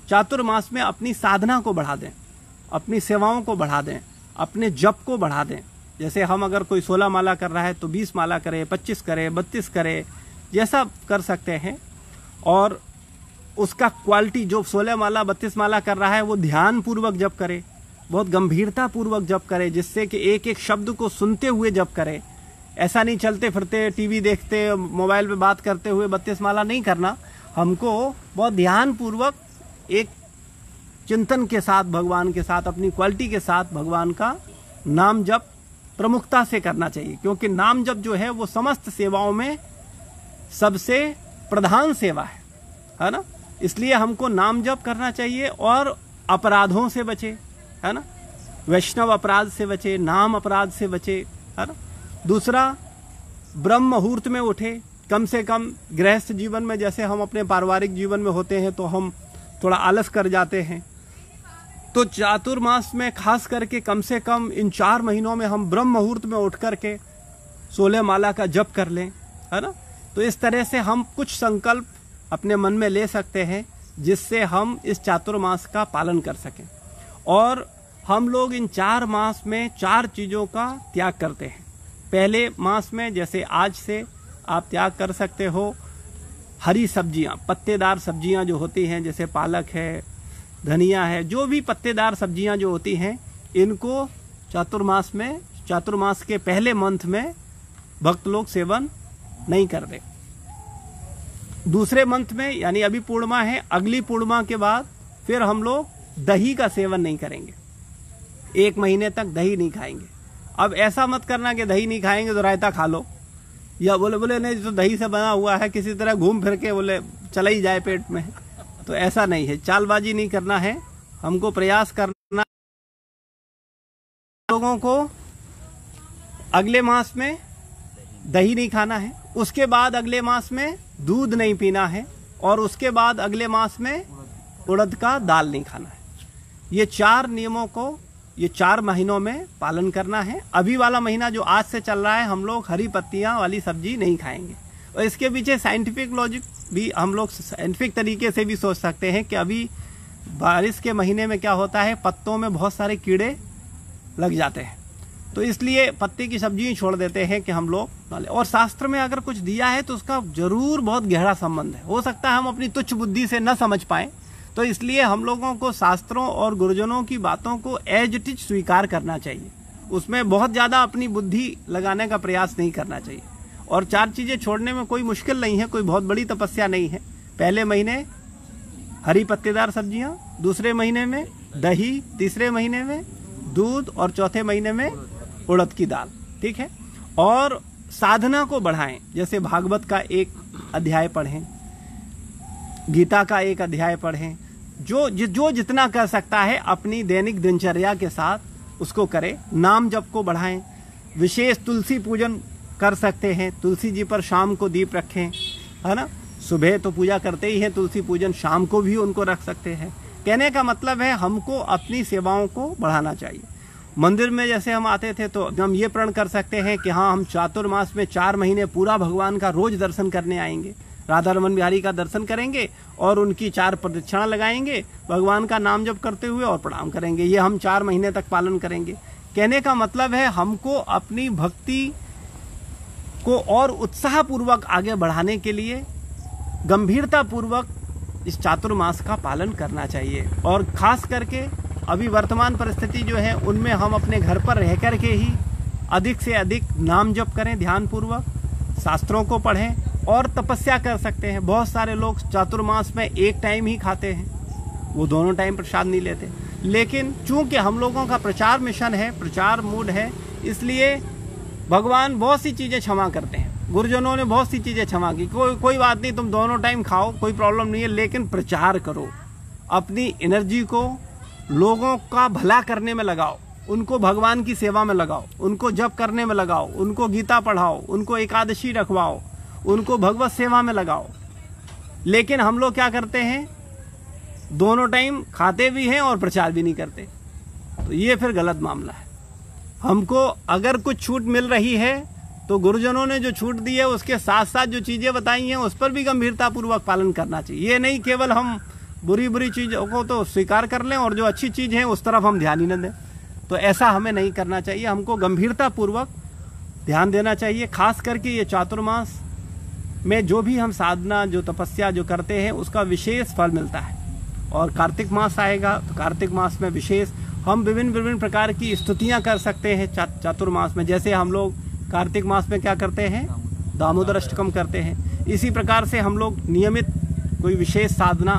चातुर्मास में अपनी साधना को बढ़ा दें, अपनी सेवाओं को बढ़ा दें, अपने जप को बढ़ा दें। जैसे हम अगर कोई 16 माला कर रहा है तो 20 माला करे, 25 करे, 32 करे, जैसा कर सकते हैं। और उसका क्वालिटी, जो 16 माला 32 माला कर रहा है वो ध्यान पूर्वक जप करे, बहुत गंभीरता पूर्वक जप करे, जिससे कि एक एक शब्द को सुनते हुए जप करे। ऐसा नहीं चलते फिरते, टीवी देखते, मोबाइल पे बात करते हुए 32 माला नहीं करना। हमको बहुत ध्यान पूर्वक एक चिंतन के साथ, भगवान के साथ, अपनी क्वालिटी के साथ भगवान का नाम जप प्रमुखता से करना चाहिए, क्योंकि नाम जप जो है वो समस्त सेवाओं में सबसे प्रधान सेवा है ना। इसलिए हमको नाम जप करना चाहिए और अपराधों से बचे, है ना, वैष्णव अपराध से बचे, नाम अपराध से बचे, है ना। दूसरा, ब्रह्म मुहूर्त में उठे। कम से कम गृहस्थ जीवन में, जैसे हम अपने पारिवारिक जीवन में होते हैं तो हम थोड़ा आलस कर जाते हैं, तो चातुर्मास में खास करके कम से कम इन 4 महीनों में हम ब्रह्म मुहूर्त में उठ करके 16 माला का जप कर लें, है ना। तो इस तरह से हम कुछ संकल्प अपने मन में ले सकते हैं, जिससे हम इस चातुर्मास का पालन कर सकें। और हम लोग इन 4 मास में 4 चीज़ों का त्याग करते हैं। पहले मास में, जैसे आज से आप त्याग कर सकते हो हरी सब्जियां, पत्तेदार सब्जियां जो होती हैं, जैसे पालक है, धनिया है, जो भी पत्तेदार सब्जियां जो होती हैं, इनको चातुर्मास के पहले मंथ में भक्त लोग सेवन नहीं करते। दूसरे मंथ में, यानी अभी पूर्णिमा है, अगली पूर्णिमा के बाद फिर हम लोग दही का सेवन नहीं करेंगे। 1 महीने तक दही नहीं खाएंगे। अब ऐसा मत करना कि दही नहीं खाएंगे तो रायता खा लो, या बोले नहीं तो दही से बना हुआ है, किसी तरह घूम फिर के बोले चला ही जाए पेट में। तो ऐसा नहीं है, चालबाजी नहीं करना है। हमको प्रयास करना, लोगों को अगले मास में दही नहीं खाना है, उसके बाद अगले मास में दूध नहीं पीना है, और उसके बाद अगले मास में उड़द का दाल नहीं खाना है। ये 4 नियमों को ये 4 महीनों में पालन करना है। अभी वाला महीना जो आज से चल रहा है, हम लोग हरी पत्तियां वाली सब्जी नहीं खाएंगे। और इसके पीछे साइंटिफिक लॉजिक भी, हम लोग साइंटिफिक तरीके से भी सोच सकते हैं कि अभी बारिश के महीने में क्या होता है, पत्तों में बहुत सारे कीड़े लग जाते हैं। तो इसलिए पत्ते की सब्जी ही छोड़ देते हैं कि हम लोग ना लें। और शास्त्र में अगर कुछ दिया है तो उसका जरूर बहुत गहरा संबंध है। हो सकता है हम अपनी तुच्छ बुद्धि से न समझ पाए, तो इसलिए हम लोगों को शास्त्रों और गुरुजनों की बातों को एज इट इज स्वीकार करना चाहिए। उसमें बहुत ज़्यादा अपनी बुद्धि लगाने का प्रयास नहीं करना चाहिए। और 4 चीज़ें छोड़ने में कोई मुश्किल नहीं है, कोई बहुत बड़ी तपस्या नहीं है। पहले महीने हरी पत्तेदार सब्जियां, दूसरे महीने में दही, तीसरे महीने में दूध और चौथे महीने में उड़द की दाल। ठीक है। और साधना को बढ़ाएं, जैसे भागवत का एक अध्याय पढ़ें, गीता का एक अध्याय पढ़ें। जो जितना कर सकता है अपनी दैनिक दिनचर्या के साथ उसको करें। नाम जप को बढ़ाएं। विशेष तुलसी पूजन कर सकते हैं, तुलसी जी पर शाम को दीप रखें, है ना। सुबह तो पूजा करते ही हैं तुलसी पूजन, शाम को भी उनको रख सकते हैं। कहने का मतलब है हमको अपनी सेवाओं को बढ़ाना चाहिए। मंदिर में जैसे हम आते थे तो हम ये प्रण कर सकते हैं कि हाँ, हम चातुर्मास में 4 महीने पूरा भगवान का रोज दर्शन करने आएंगे, राधा रमन बिहारी का दर्शन करेंगे और उनकी 4 प्रदक्षिणा लगाएंगे, भगवान का नाम जप करते हुए और प्रणाम करेंगे। ये हम 4 महीने तक पालन करेंगे। कहने का मतलब है हमको अपनी भक्ति को और उत्साहपूर्वक आगे बढ़ाने के लिए गंभीरता पूर्वक इस चातुर्मास का पालन करना चाहिए। और खास करके अभी वर्तमान परिस्थिति जो है उनमें हम अपने घर पर रह कर के ही अधिक से अधिक नाम जप करें, ध्यान पूर्वक शास्त्रों को पढ़ें और तपस्या कर सकते हैं। बहुत सारे लोग चातुर्मास में एक टाइम ही खाते हैं, वो दोनों टाइम प्रसाद नहीं लेते। लेकिन चूंकि हम लोगों का प्रचार मिशन है, प्रचार मूड है, इसलिए भगवान बहुत सी चीज़ें क्षमा करते हैं। गुरुजनों ने बहुत सी चीज़ें क्षमा की। कोई बात नहीं, तुम दोनों टाइम खाओ, कोई प्रॉब्लम नहीं है, लेकिन प्रचार करो। अपनी एनर्जी को लोगों का भला करने में लगाओ, उनको भगवान की सेवा में लगाओ, उनको जप करने में लगाओ, उनको गीता पढ़ाओ, उनको एकादशी रखवाओ, उनको भगवत सेवा में लगाओ। लेकिन हम लोग क्या करते हैं, दोनों टाइम खाते भी हैं और प्रचार भी नहीं करते। तो ये फिर गलत मामला है। हमको अगर कुछ छूट मिल रही है तो गुरुजनों ने जो छूट दी है उसके साथ साथ जो चीज़ें बताई हैं उस पर भी गंभीरतापूर्वक पालन करना चाहिए। ये नहीं केवल हम बुरी चीज़ों को तो स्वीकार कर लें और जो अच्छी चीज़ है उस तरफ हम ध्यान ही न दें। तो ऐसा हमें नहीं करना चाहिए। हमको गंभीरतापूर्वक ध्यान देना चाहिए। खास करके ये चातुर्मास में जो भी हम साधना, जो तपस्या जो करते हैं उसका विशेष फल मिलता है। और कार्तिक मास आएगा तो कार्तिक मास में विशेष हम विभिन्न प्रकार की स्तुतियाँ कर सकते हैं चातुर्मास में। जैसे हम लोग कार्तिक मास में क्या करते हैं, दामोदर अष्टकम करते हैं। इसी प्रकार से हम लोग नियमित कोई विशेष साधना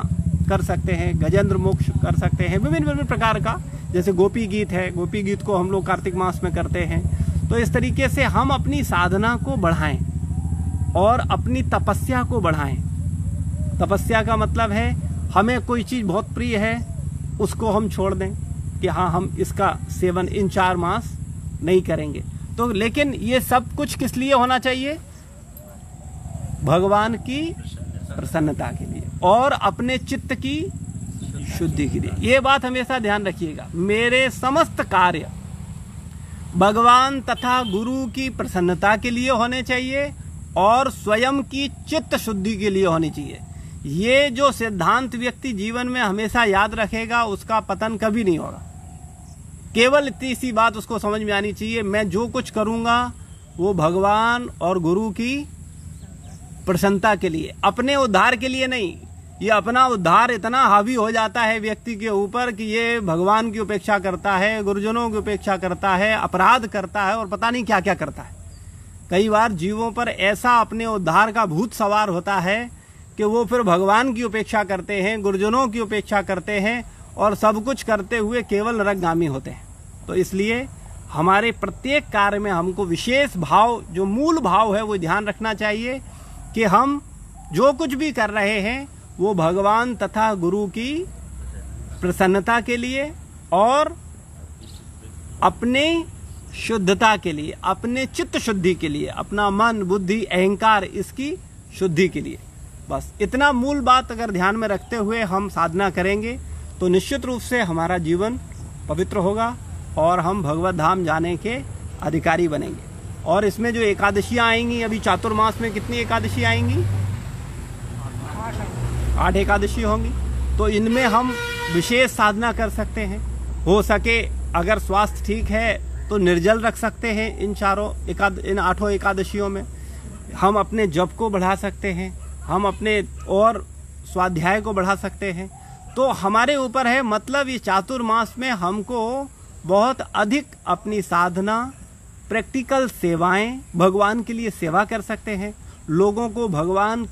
कर सकते हैं, गजेंद्र मोक्ष कर सकते हैं, विभिन्न प्रकार का। जैसे गोपी गीत है, गोपी गीत को हम लोग कार्तिक मास में करते हैं। तो इस तरीके से हम अपनी साधना को बढ़ाएं और अपनी तपस्या को बढ़ाएं। तपस्या का मतलब है हमें कोई चीज़ बहुत प्रिय है उसको हम छोड़ दें कि हाँ, हम इसका सेवन इन 4 मास नहीं करेंगे। तो लेकिन ये सब कुछ किस लिए होना चाहिए, भगवान की प्रसन्नता के लिए और अपने चित्त की शुद्धि के लिए। ये बात हमेशा ध्यान रखिएगा। मेरे समस्त कार्य भगवान तथा गुरु की प्रसन्नता के लिए होने चाहिए और स्वयं की चित्त शुद्धि के लिए होनी चाहिए। ये जो सिद्धांत व्यक्ति जीवन में हमेशा याद रखेगा उसका पतन कभी नहीं होगा। केवल इतनी सी बात उसको समझ में आनी चाहिए, मैं जो कुछ करूंगा वो भगवान और गुरु की प्रसन्नता के लिए, अपने उद्धार के लिए नहीं। ये अपना उद्धार इतना हावी हो जाता है व्यक्ति के ऊपर कि ये भगवान की उपेक्षा करता है, गुरुजनों की उपेक्षा करता है, अपराध करता है और पता नहीं क्या क्या करता है। कई बार जीवों पर ऐसा अपने उद्धार का भूत सवार होता है कि वो फिर भगवान की उपेक्षा करते हैं, गुरुजनों की उपेक्षा करते हैं और सब कुछ करते हुए केवल नरकगामी होते हैं। तो इसलिए हमारे प्रत्येक कार्य में हमको विशेष भाव, जो मूल भाव है, वो ध्यान रखना चाहिए कि हम जो कुछ भी कर रहे हैं वो भगवान तथा गुरु की प्रसन्नता के लिए और अपने शुद्धता के लिए, अपने चित्त शुद्धि के लिए, अपना मन, बुद्धि, अहंकार, इसकी शुद्धि के लिए। बस इतना मूल बात अगर ध्यान में रखते हुए हम साधना करेंगे तो निश्चित रूप से हमारा जीवन पवित्र होगा और हम भगवत धाम जाने के अधिकारी बनेंगे। और इसमें जो एकादशियाँ आएंगी, अभी चातुर्मास में कितनी एकादशी आएंगी, 8 एकादशी होंगी। तो इनमें हम विशेष साधना कर सकते हैं। हो सके अगर स्वास्थ्य ठीक है तो निर्जल रख सकते हैं इन 8 एकादशियों में। हम अपने जप को बढ़ा सकते हैं, हम अपने और स्वाध्याय को बढ़ा सकते हैं। तो हमारे ऊपर है, मतलब ये चातुर्मास में हमको बहुत अधिक अपनी साधना, प्रैक्टिकल सेवाएं, भगवान के लिए सेवा कर सकते हैं, लोगों को भगवान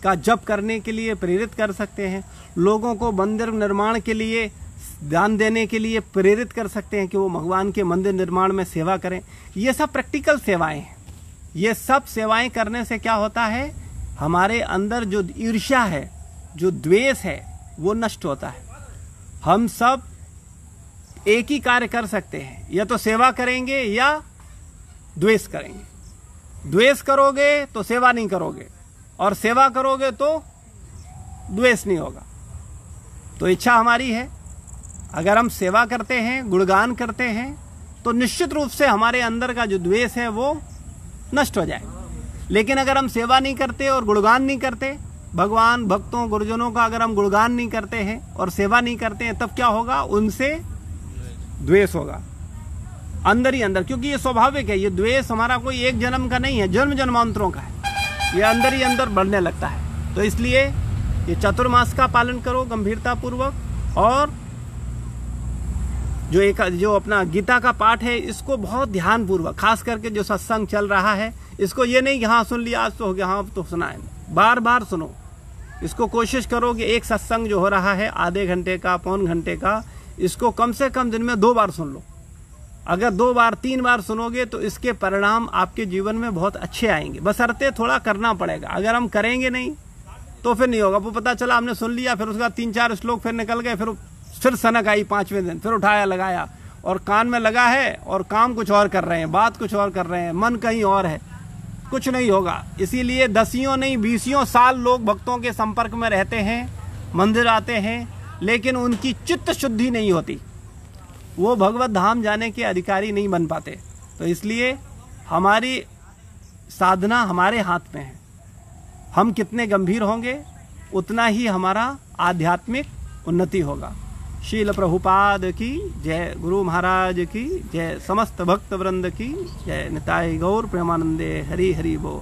का जप करने के लिए प्रेरित कर सकते हैं, लोगों को मंदिर निर्माण के लिए दान देने के लिए प्रेरित कर सकते हैं कि वो भगवान के मंदिर निर्माण में सेवा करें। ये सब प्रैक्टिकल सेवाएं हैं। ये सब सेवाएं करने से क्या होता है, हमारे अंदर जो ईर्ष्या है, जो द्वेष है, वो नष्ट होता है। हम सब एक ही कार्य कर सकते हैं, या तो सेवा करेंगे या द्वेष करेंगे। द्वेष करोगे तो सेवा नहीं करोगे, और सेवा करोगे तो द्वेष नहीं होगा। तो इच्छा हमारी है, अगर हम सेवा करते हैं, गुणगान करते हैं, तो निश्चित रूप से हमारे अंदर का जो द्वेष है वो नष्ट हो जाएगा। लेकिन अगर हम सेवा नहीं करते और गुणगान नहीं करते, भगवान, भक्तों, गुरुजनों का अगर हम गुणगान नहीं करते हैं और सेवा नहीं करते हैं, तब क्या होगा, उनसे द्वेष होगा अंदर ही अंदर। क्योंकि ये स्वाभाविक है, ये द्वेष हमारा कोई एक जन्म का नहीं है, जन्म जन्मांतरों का है, ये अंदर ही अंदर बढ़ने लगता है। तो इसलिए ये चातुर्मास का पालन करो गंभीरता पूर्वक, और जो अपना गीता का पाठ है इसको बहुत ध्यान पूर्वक, खास करके जो सत्संग चल रहा है, इसको ये नहीं कि हाँ सुन लिया आज तो हो गया, हाँ तो सुना है, बार बार सुनो इसको। कोशिश करो कि एक सत्संग जो हो रहा है आधे घंटे का, पौन घंटे का, इसको कम से कम दिन में 2 बार सुन लो। अगर 2 बार 3 बार सुनोगे तो इसके परिणाम आपके जीवन में बहुत अच्छे आएंगे। बशर्ते थोड़ा करना पड़ेगा, अगर हम करेंगे नहीं तो फिर नहीं होगा। वो पता चला हमने सुन लिया, फिर उसका 3-4 श्लोक फिर निकल गए, फिर सनक आई 5वें दिन, फिर उठाया लगाया और कान में लगा है और काम कुछ और कर रहे हैं, बात कुछ और कर रहे हैं, मन कहीं और है, कुछ नहीं होगा। इसीलिए 10 नहीं 20 साल लोग भक्तों के संपर्क में रहते हैं, मंदिर आते हैं, लेकिन उनकी चित्त शुद्धि नहीं होती, वो भगवत धाम जाने के अधिकारी नहीं बन पाते। तो इसलिए हमारी साधना हमारे हाथ में है। हम कितने गंभीर होंगे उतना ही हमारा आध्यात्मिक उन्नति होगा। शील प्रभुपाद की जय, गुरु महाराज की जय, समस्त भक्त वृंद की जय। निताई गौर प्रेमानंदे, हरि हरि बोल।